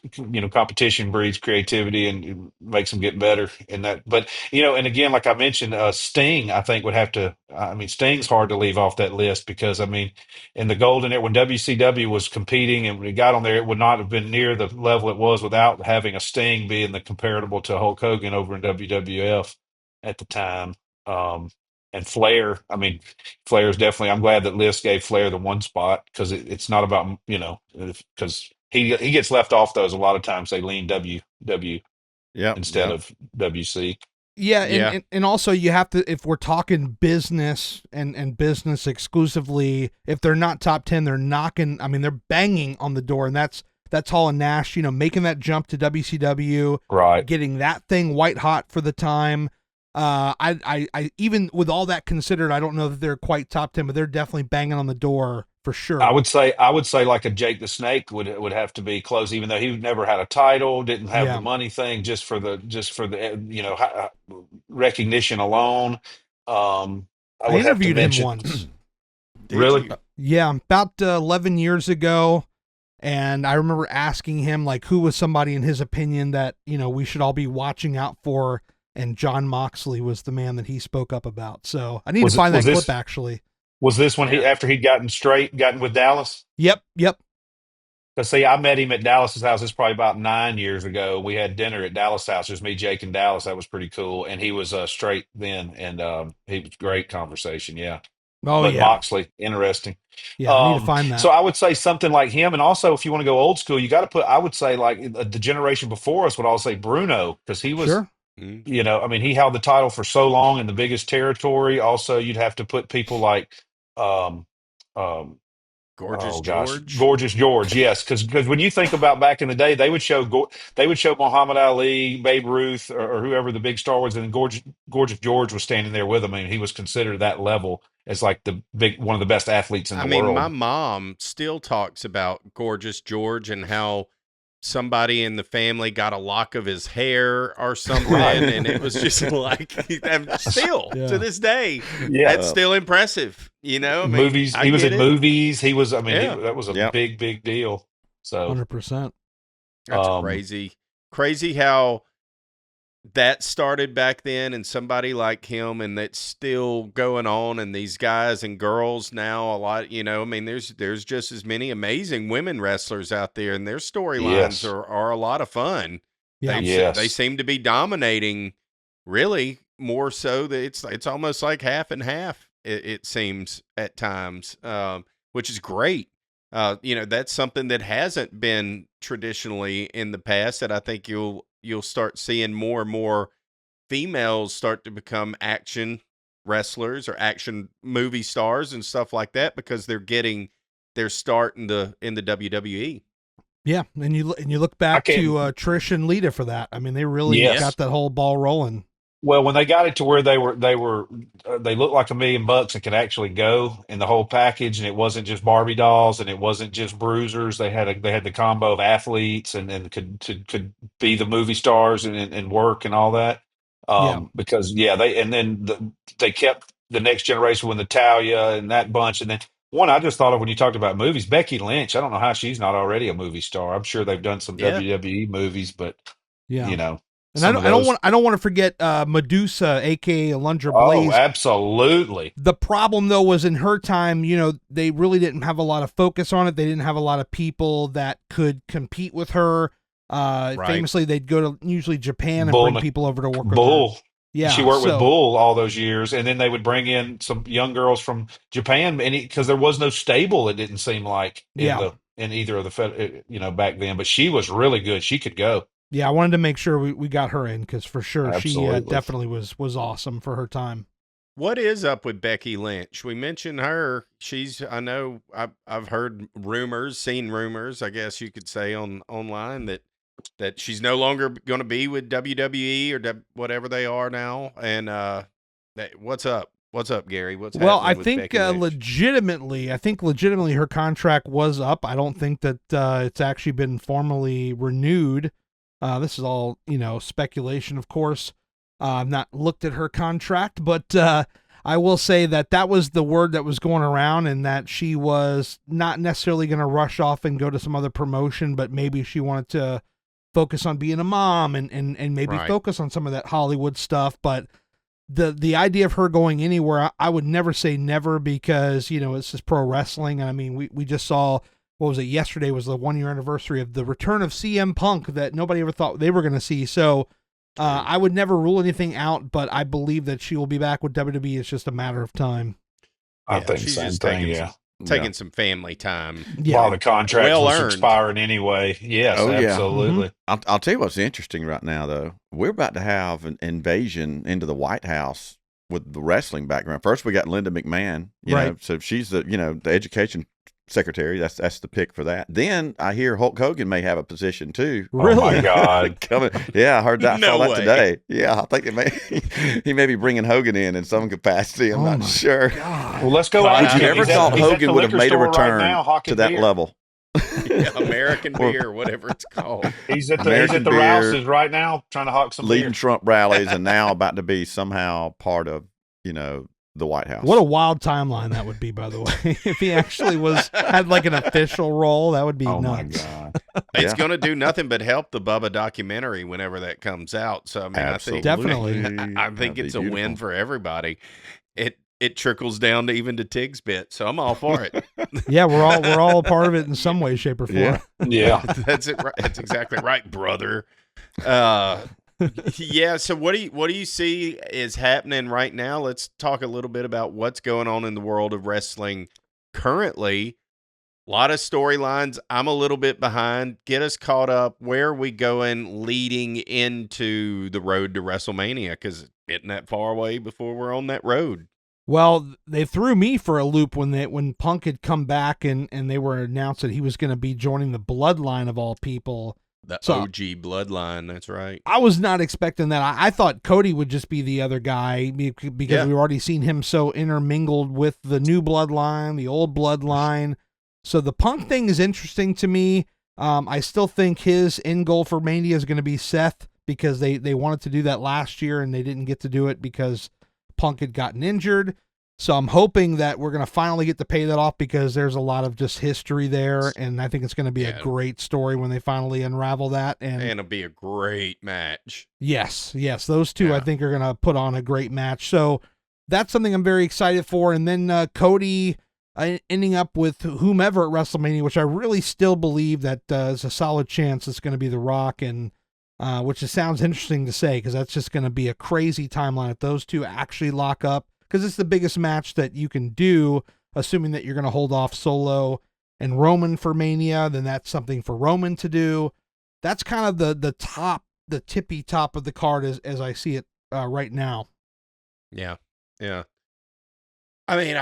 competition breeds creativity and makes them get better in that. But and again, like I mentioned, Sting, I think would have to. I mean, Sting's hard to leave off that list because I mean, in the golden era when WCW was competing and when it got on there, it would not have been near the level it was without having a Sting being the comparable to Hulk Hogan over in WWF at the time. And Flair, I mean, Flair's definitely. I'm glad that List gave Flair the one spot because it's not about because he gets left off those a lot of times. They lean WW Yeah. instead of WC. Yeah, Yeah. and also you have to, if we're talking business and business exclusively, if they're not top 10, they're knocking. I mean, they're banging on the door, and that's Hall and Nash. Making that jump to WCW, Right. getting that thing white hot for the time. I even with all that considered, I don't know that they're quite top 10, but they're definitely banging on the door for sure. I would say like a Jake the Snake would have to be close, even though he never had a title, didn't have Yeah. the money thing, just for the recognition alone. I I would have to interviewed him mention. once. Did Really? you? Yeah, about 11 years ago. And I remember asking him, like, who was somebody in his opinion that, we should all be watching out for. And John Moxley was the man that he spoke up about. So I need to find that clip, actually. Was this when after he'd gotten with Dallas? Yep. Because see, I met him at Dallas's house. It's probably about 9 years ago. We had dinner at Dallas' house. Just me, Jake, and Dallas. That was pretty cool. And he was straight then, and he was great conversation. Yeah. Oh, But yeah. Moxley, interesting. Yeah, I need to find that. So I would say something like him, and also if you want to go old school, you got to put. I would say like the generation before us would all say Bruno because he was. Sure. I mean, he held the title for so long in the biggest territory. Also, you'd have to put people like, Gorgeous George. Yes, because when you think about back in the day, they would show Muhammad Ali, Babe Ruth, or whoever the big star was, and then Gorgeous George was standing there with him. I mean, he was considered that level as like one of the best athletes in the world. My mom still talks about Gorgeous George and how somebody in the family got a lock of his hair or something, and it was just like still to this day, that's still impressive. I mean, movies. He was in movies. He was. I mean, that was a big deal. So 100%. That's crazy how that started back then, and somebody like him, and that's still going on, and these guys and girls now, a lot, I mean, there's just as many amazing women wrestlers out there, and their storylines Yes. are a lot of fun. Yeah. They seem to be dominating, really, more so that it's almost like half and half, it seems at times, which is great. That's something that hasn't been traditionally in the past, that I think you'll start seeing more and more females start to become action wrestlers or action movie stars and stuff like that, because they're getting their start in the WWE. Yeah, and you look back to Trish and Lita for that. I mean, they really got that whole ball rolling. Well, when they got it to where they looked like $1,000,000 and could actually go in the whole package, and it wasn't just Barbie dolls and it wasn't just bruisers. They had the combo of athletes and could be the movie stars and work and all that. Because they kept the next generation with Natalia and that bunch, and then one I just thought of when you talked about movies, Becky Lynch. I don't know how she's not already a movie star. I'm sure they've done some WWE movies, but And I don't want to forget Medusa, aka Alundra Blaze. Oh, absolutely. The problem though was in her time, they really didn't have a lot of focus on it. They didn't have a lot of people that could compete with her. Famously, they'd go to usually Japan and bring people over to work with her. Yeah, she worked with Bull all those years, and then they would bring in some young girls from Japan, and because there was no stable, it didn't seem like in either of the back then. But she was really good; she could go. Yeah, I wanted to make sure we got her in, because for sure she definitely was awesome for her time. What is up with Becky Lynch? We mentioned her. I know I've heard rumors, seen rumors, I guess you could say, online that she's no longer going to be with WWE or whatever they are now. And what's up? What's up, Gary? What's happening? Well, I think legitimately her contract was up. I don't think that it's actually been formally renewed. This is all, speculation, of course. I've not looked at her contract, but I will say that was the word that was going around, and that she was not necessarily going to rush off and go to some other promotion, but maybe she wanted to focus on being a mom and maybe focus on some of that Hollywood stuff. But the idea of her going anywhere, I would never say never, because, it's just pro wrestling. And I mean, we just saw, what was it? Yesterday was the 1-year anniversary of the return of CM Punk that nobody ever thought they were going to see. So I would never rule anything out, but I believe that she will be back with WWE. It's just a matter of time. I think she's just taking some family time. While the contract was expiring anyway. Yes, absolutely. Mm-hmm. I'll tell you what's interesting right now, though. We're about to have an invasion into the White House with the wrestling background. First, we got Linda McMahon. You know, so she's the the education secretary. That's the pick for that. Then I hear Hulk Hogan may have a position too. Really? Oh my God! Coming. Yeah, I heard that. No that way. today. Yeah, I think he may be bringing Hogan in some capacity. I'm not sure. God. Well, let's go. Would you ever thought Hogan would have made a return to that level? American beer, whatever it's called. He's at the Rouse's right now, trying to hawk some leading beer. Trump rallies, and now about to be somehow part of the White House. What a wild timeline that would be, by the way. If he actually had like an official role, that would be nuts. My God. It's going to do nothing but help the Bubba documentary whenever that comes out. So I mean, Absolutely. I think it's a win for everybody. It trickles down to even to Tigs bit, so I'm all for it. Yeah, we're all a part of it in some way, shape, or form. Yeah. That's it. That's exactly right, brother. Yeah. So what do you see is happening right now? Let's talk a little bit about what's going on in the world of wrestling currently. A lot of storylines. I'm a little bit behind. Get us caught up. Where are we going leading into the road to WrestleMania? Because it's getting that far away before we're on that road. Well, they threw me for a loop when Punk had come back and they were announced that he was going to be joining the Bloodline of all people. The OG Bloodline, that's right. I was not expecting that. I thought Cody would just be the other guy because we've already seen him so intermingled with the new Bloodline, the old Bloodline. So the Punk thing is interesting to me. I still think his end goal for Mania is going to be Seth, because they wanted to do that last year and they didn't get to do it because Punk had gotten injured. So I'm hoping that we're going to finally get to pay that off, because there's a lot of just history there, and I think it's going to be a great story when they finally unravel that. And it'll be a great match. Yes, those two I think are going to put on a great match. So that's something I'm very excited for. And then Cody ending up with whomever at WrestleMania, which I really still believe that is a solid chance it's going to be The Rock, and which it sounds interesting to say, because that's just going to be a crazy timeline if those two actually lock up, because it's the biggest match that you can do, assuming that you're going to hold off Solo and Roman for Mania. Then that's something for Roman to do. That's kind of the tippy top of the card as I see it right now. Yeah. I mean,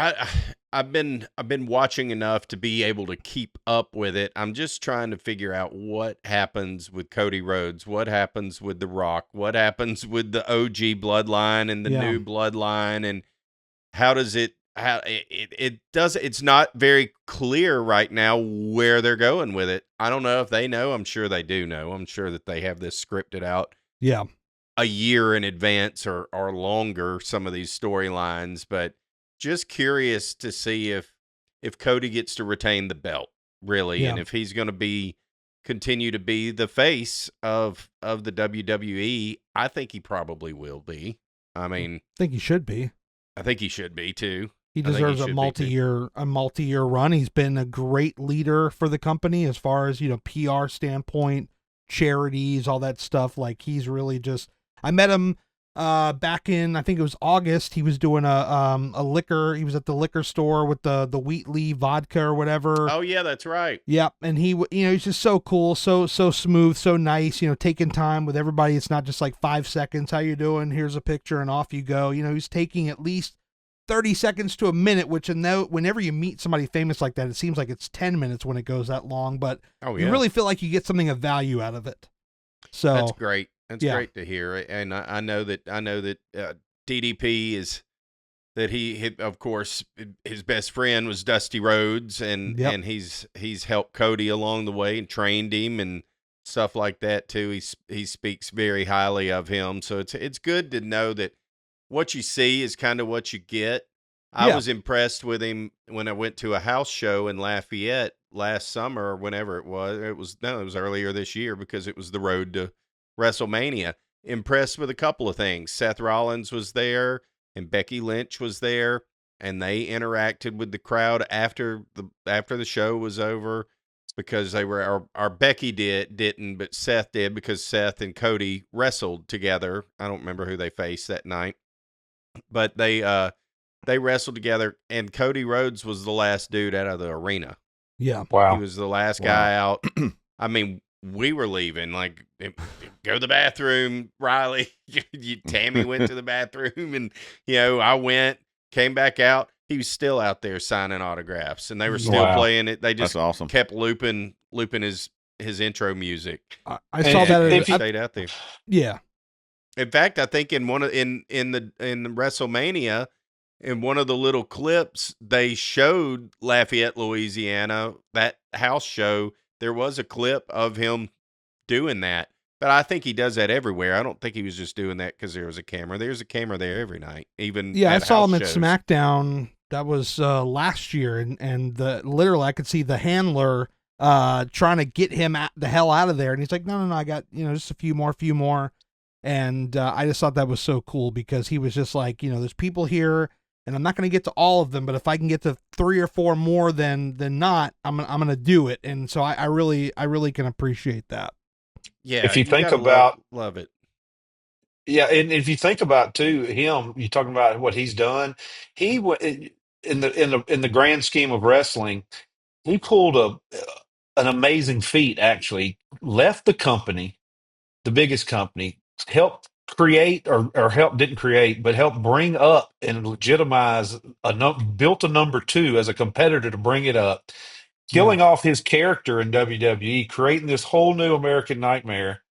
I've been watching enough to be able to keep up with it. I'm just trying to figure out what happens with Cody Rhodes, what happens with The Rock, what happens with the OG bloodline and the new bloodline, and how does it it's not very clear right now where they're going with it. I don't know if they know. I'm sure they do know. I'm sure that they have this scripted out. Yeah. A year in advance or longer, some of these storylines, but just curious to see if Cody gets to retain the belt, really, and if he's going to continue to be the face of the WWE. I think he probably will be. I mean, I think he should be. I think he should be too. He deserves a multi-year run. He's been a great leader for the company as far as, PR standpoint, charities, all that stuff. Like, he's really just, I met him back in, I think it was August. He was doing a liquor. He was at the liquor store with the Wheatley vodka or whatever. Oh yeah, that's right. Yep. And he, he's just so cool, so smooth, so nice, taking time with everybody. It's not just like 5 seconds. How you doing? Here's a picture and off you go. He's taking at least 30 seconds to a minute, which whenever you meet somebody famous like that, it seems like it's 10 minutes when it goes that long, but you really feel like you get something of value out of it. So that's great. That's great to hear. And I know that DDP is that he of course his best friend was Dusty Rhodes, and he's helped Cody along the way and trained him and stuff like that too. He speaks very highly of him. So it's good to know that what you see is kind of what you get. I was impressed with him when I went to a house show in Lafayette last summer or whenever it was. It was earlier this year, because it was the road to WrestleMania. Impressed with a couple of things. Seth Rollins was there and Becky Lynch was there, and they interacted with the crowd after the show was over, because they were our Becky didn't, but Seth did, because Seth and Cody wrestled together. I don't remember who they faced that night, but they wrestled together, and Cody Rhodes was the last dude out of the arena. Yeah. Wow. He was the last guy out. I mean, we were leaving, like, go to the bathroom, Riley. Tammy went to the bathroom, and, I went, came back out. He was still out there signing autographs, and they were still playing it. They just kept looping his intro music. I saw that. He stayed out there. Yeah. In fact, I think in the WrestleMania, in one of the little clips, they showed Lafayette, Louisiana, that house show. There was a clip of him doing that, but I think he does that everywhere. I don't think he was just doing that because there was a camera. There's a camera there every night, even I saw him shows. at SmackDown. That was last year, and literally I could see the handler trying to get him the hell out of there, and he's like, no, I got just a few more. And I just thought that was so cool, because he was just like, there's people here, and I'm not going to get to all of them, but if I can get to 3 or 4 more than not, I'm going to do it. And so I really can appreciate that. Yeah. If you think about love it. Yeah, and if you think about too him, you're talking about what he's done. He in the grand scheme of wrestling, he pulled an amazing feat. Actually, left the company, the biggest company, helped create or help didn't create, but helped bring up and legitimize built a number 2 as a competitor to bring it up, killing off his character in WWE, creating this whole new American Nightmare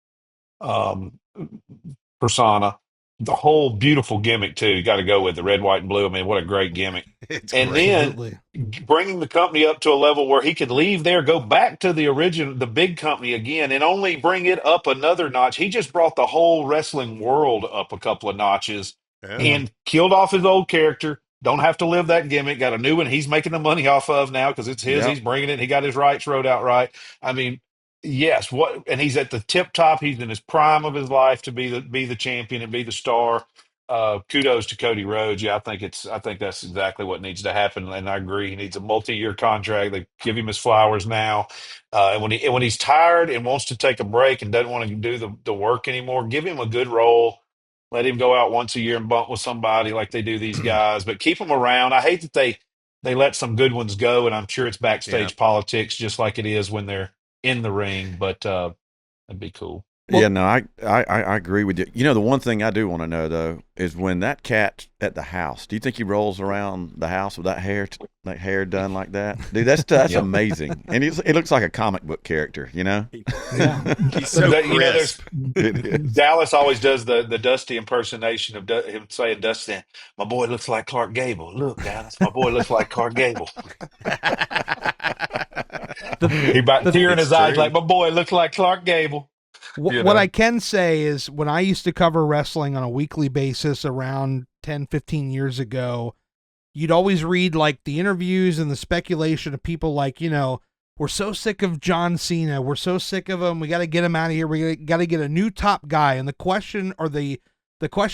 um, persona. The whole beautiful gimmick too. You got to go with the red, white, and blue. I mean, what a great gimmick! Then bringing the company up to a level where he could leave there, go back to the big company again, and only bring it up another notch. He just brought the whole wrestling world up a couple of notches and killed off his old character. Don't have to live that gimmick. Got a new one he's making the money off of now because it's his. Yep. He's bringing it. He got his rights wrote out right. I mean, yes. What? And he's at the tip top. He's in his prime of his life to be the champion and be the star. Kudos to Cody Rhodes. Yeah, I think that's exactly what needs to happen. And I agree. He needs a multi-year contract. They give him his flowers now. And when he's tired and wants to take a break and doesn't want to do the work anymore, give him a good role. Let him go out once a year and bump with somebody like they do these guys, but keep them around. I hate that they let some good ones go, and I'm sure it's Yeah. backstage politics just like it is when they're in the ring. But that'd be cool. Yeah, no, I agree with you. You know, the one thing I do want to know though is when that cat's at the house. Do you think he rolls around the house with that hair done like that? Dude, that's Yep. amazing, and it looks like a comic book character. You know, Yeah. He's so crisp. Dallas always does the Dusty impersonation of him saying, "Dusty, my boy looks like Clark Gable. Look, Dallas, my boy looks like Clark Gable." He about tear in his eyes like, "My boy looks like Clark Gable." What I can say is when I used to cover wrestling on a weekly basis around 10, 15 years ago, you'd always read like the interviews and the speculation of people like, we're so sick of John Cena. We're so sick of him. We got to get him out of here. We got to get a new top guy. And the question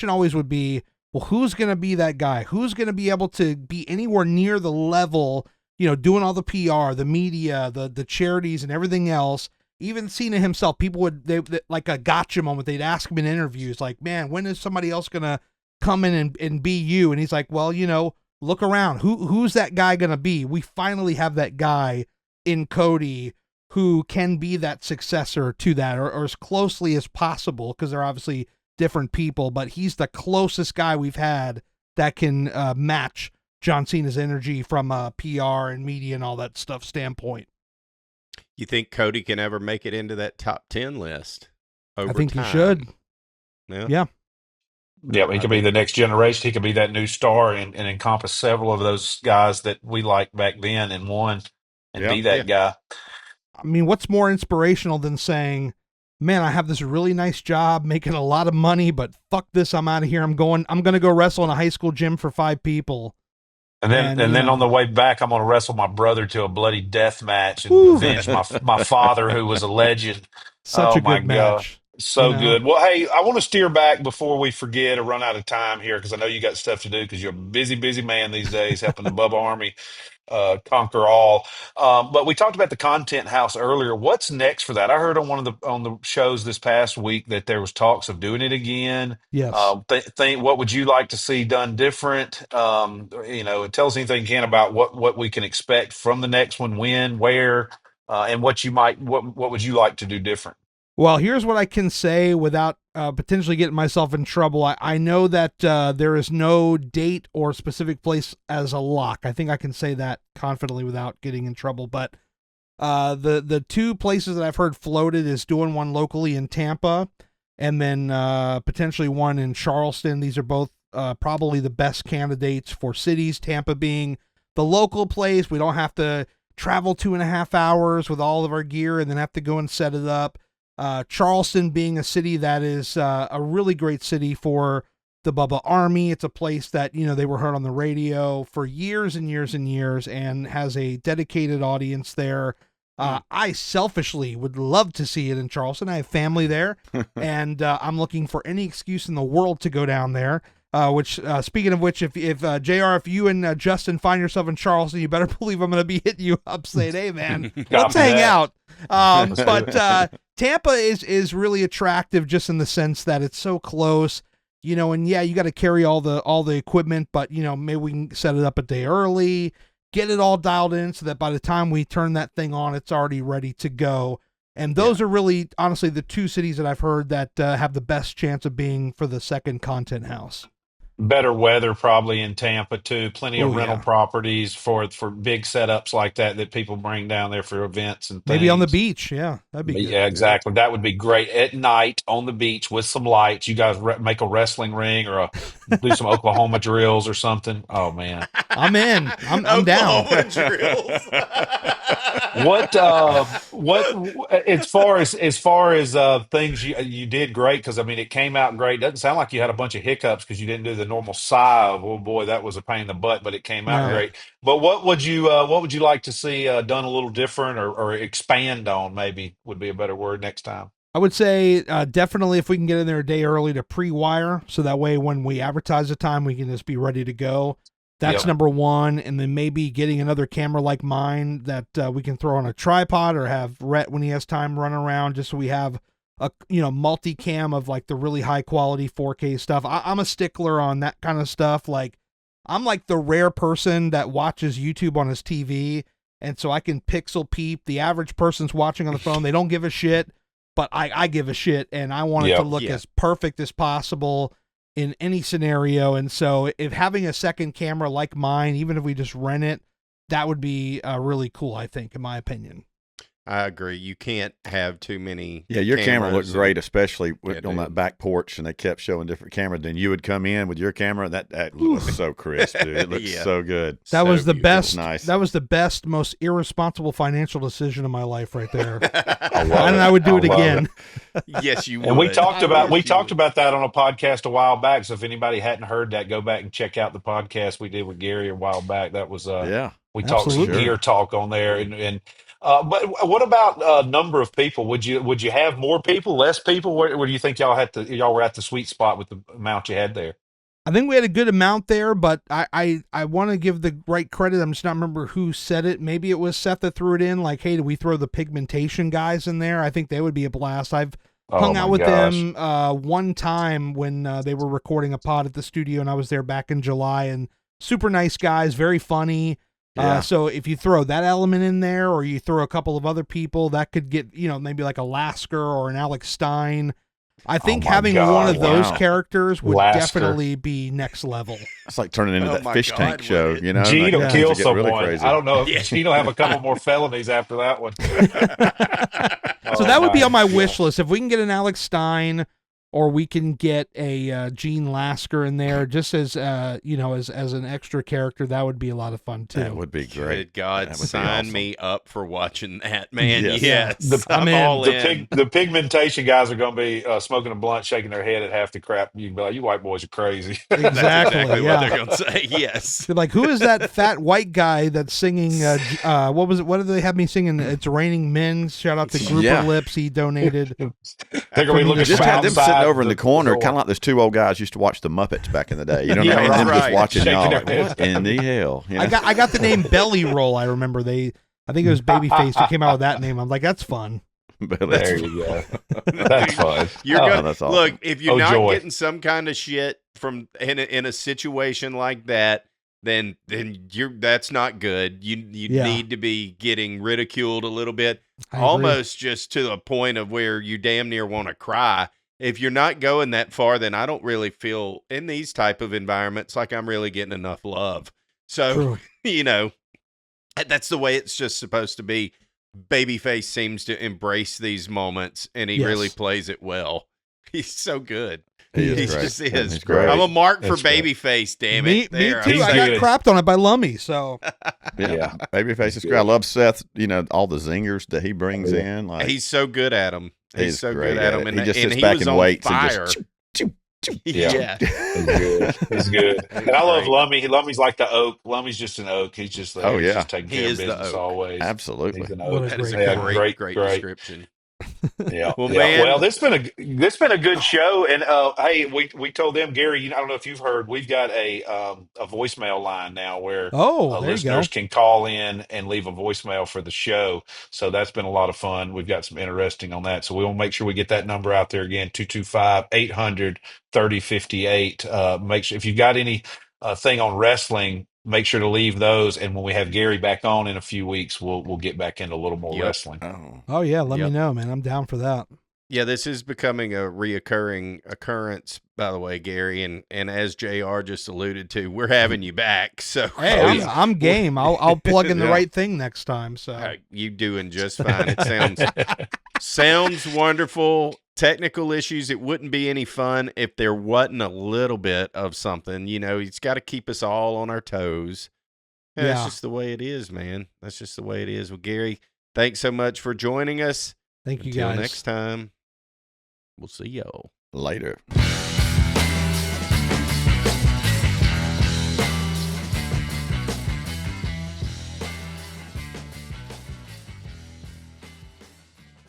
always would be, well, who's going to be that guy? Who's going to be able to be anywhere near the level, doing all the PR, the media, the charities and everything else. Even Cena himself, people they like a gotcha moment. They'd ask him in interviews, like, man, when is somebody else going to come in and be you? And he's like, well, look around. Who's that guy going to be? We finally have that guy in Cody who can be that successor to that or as closely as possible because they're obviously different people, but he's the closest guy we've had that can match John Cena's energy from a PR and media and all that stuff standpoint. You think Cody can ever make it into that top 10 list? Over I think time? he should. Yeah. Yeah, he could be the next generation. He could be that new star and encompass several of those guys that we liked back then in one and be that guy. I mean, what's more inspirational than saying, man, I have this really nice job making a lot of money, but fuck this, I'm out of here. I'm going to go wrestle in a high school gym for 5 people. And then on the way back, I'm going to wrestle my brother to a bloody death match and avenge my father, who was a legend. Such a good match. So good. Well, hey, I want to steer back before we forget or run out of time here because I know you got stuff to do because you're a busy, busy man these days helping the Bubba Army conquer all. But we talked about the content house earlier. What's next for that? I heard on on the shows this past week that there was talks of doing it again. Yes. What would you like to see done different? Tell us anything you can about what we can expect from the next one, when, where, and what would you like to do different? Well, here's what I can say without potentially getting myself in trouble. I know that there is no date or specific place as a lock. I think I can say that confidently without getting in trouble. But the 2 places that I've heard floated is doing one locally in Tampa and then potentially one in Charleston. These are both probably the best candidates for cities. Tampa being the local place. We don't have to travel 2.5 hours with all of our gear and then have to go and set it up. Charleston being a city that is a really great city for the Bubba Army. It's a place that, they were heard on the radio for years and years and years and has a dedicated audience there. I selfishly would love to see it in Charleston. I have family there and I'm looking for any excuse in the world to go down there. Speaking of which, if JR, if you and Justin find yourself in Charleston, you better believe I'm going to be hitting you up saying, hey man, let's hang out. But Tampa is really attractive just in the sense that it's so close, and yeah, you got to carry all the equipment, but maybe we can set it up a day early, get it all dialed in so that by the time we turn that thing on, it's already ready to go. And those are really, honestly, the 2 cities that I've heard that have the best chance of being for the second content house. Better weather probably in Tampa too. Plenty of rental properties for big setups like that people bring down there for events and things. Maybe on the beach. Yeah, that'd be good. Yeah, exactly. That would be great at night on the beach with some lights. You guys make a wrestling ring or do some Oklahoma drills or something. Oh man, I'm in. I'm down. Oklahoma drills. What as far as things you did great, because I mean it came out great. Doesn't sound like you had a bunch of hiccups because you didn't do the normal sigh of, oh boy, that was a pain in the butt, but it came out No. great. But what would you like to see done a little different, or expand on, maybe would be a better word next time? I would say definitely if we can get in there a day early to pre-wire, so that way when we advertise the time, we can just be ready to go. That's Yep. number one. And then maybe getting another camera like mine that we can throw on a tripod or have Rhett when he has time run around, just so we have a multicam of like the really high quality 4K stuff. I'm a stickler on that kind of stuff. Like I'm like the rare person that watches YouTube on his TV, and so I can pixel peep. The average person's watching on the phone, they don't give a shit, but I give a shit, and I want it to look as perfect as possible in any scenario. And so if having a second camera like mine, even if we just rent it, that would be really cool, I think, in my opinion. I agree. You can't have too many. Yeah, your camera looked cameras great, especially Yeah, on dude. that back porch, and they kept showing different cameras. Then you would come in with your camera. That looks so crisp, dude. It looks Yeah. so good. That was the beautiful. best. Nice. That was the best, most irresponsible financial decision of my life, right there. I love And it. I would do it I love again. Yes, you would. And we talked about Yes, you would. that on a podcast a while back. So if anybody hadn't heard that, go back and check out the podcast we did with Gary a while back. That was Yeah. we talked some Absolutely. gear talk on there. And but what about number of people? Would you have more people, less people? Where do you think y'all were at the sweet spot with the amount you had there? I think we had a good amount there, but I want to give the right credit. I'm just not remember who said it. Maybe it was Seth that threw it in. Like, hey, do we throw the pigmentation guys in there? I think they would be a blast. I've hung Oh out my with gosh. them one time when they were recording a pod at the studio, and I was there back in July. And super nice guys, very funny. Yeah. So if you throw that element in there, or you throw a couple of other people, that could get maybe like a Lasker or an Alex Stein. I think my having God, one of those wow. characters would Lasker. definitely be next level. It's like turning into Oh that my fish God, tank show, would it? you know? Gene Like, will Yeah. kill things get really someone. crazy. I don't know Yeah. if Gene will have a couple more felonies after that one. So Oh that would be my on my God. wish list. If we can get an Alex Stein, or we can get a Gene Lasker in there, just as as an extra character, that would be a lot of fun too. That would be great. Good God, That would be sign awesome. me up for watching that, man. Yes. Yes, I'm I'm in. all in. The pigmentation guys are going to be smoking a blunt, shaking their head at half the crap. You can be like, "You white boys are crazy." That's Exactly. exactly Yeah. what they're going to say. Yes. They're like, who is that fat white guy that's singing? What was it? What did they have me singing? It's Raining Men. Shout out to Grouper Yeah. Lips. He donated. They're going to be looking Just from had them outside sitting over in the corner, door. kind of like those two old guys used to watch the Muppets back in the day. You know what Yeah, I mean? Them right. just watching Shaking y'all. their Like, heads. what in the hell? You know? I got the name Belly Roll. I remember I think it was Babyface who came out with that name. I'm like, that's fun. But There that's- you go. That's fun. You're Oh, gonna that's awesome. look if you're Oh, not joy. getting some kind of shit from in a situation like that, then that's not good. You Yeah. need to be getting ridiculed a little bit, I agree. almost just to the point of where you damn near want to cry. If you're not going that far, then I don't really feel in these type of environments like I'm really getting enough love. So True. that's the way it's just supposed to be. Babyface seems to embrace these moments, and he Yes. really plays it well. He's so good. He He is great. just Yeah, is. he's great. I'm a mark for That's great. Babyface, damn Me it. There, too. He's I got good. crapped on it by Lummy. So Yeah. Babyface is great. I love Seth, all the zingers that he brings in. Like, He's so good at him. He's he's so great good at at him. it. And He just and sits he back was and on waits and fire. just Yeah. He's good. He's good. And I love Great. Lummy. Lummy's like the oak. Lummy's just an oak. He's just there. Oh, He's yeah. just taking He care of is the business oak. always. Absolutely. He's an What oak. a That is a great great, guy. great description. Yeah. Well, Yeah. man. Well, this been a good show, and hey, we told them, Gary. I don't know if you've heard, we've got a voicemail line now where there you go. listeners can call in and leave a voicemail for the show. So that's been a lot of fun. We've got some interesting on that. So we will make sure we get that number out there again: 225-800-3058. Make sure if you've got any thing on wrestling, make sure to leave those. And when we have Gary back on in a few weeks, we'll get back into a little more Yep. wrestling. Oh yeah, let me Yep. know, man. I'm down for that. Yeah, this is becoming a reoccurring occurrence, by the way, Gary. And as JR just alluded to, we're having you back. So Hey, I'm game. I'll plug in the Yeah. right thing next time. So you doing just fine. It sounds wonderful. Technical issues. It wouldn't be any fun if there wasn't a little bit of something. He's got to keep us all on our toes. That's just the way it is, man. That's just the way it is. Well, Gary, thanks so much for joining us. Thank you, Until guys. next time, we'll see y'all later.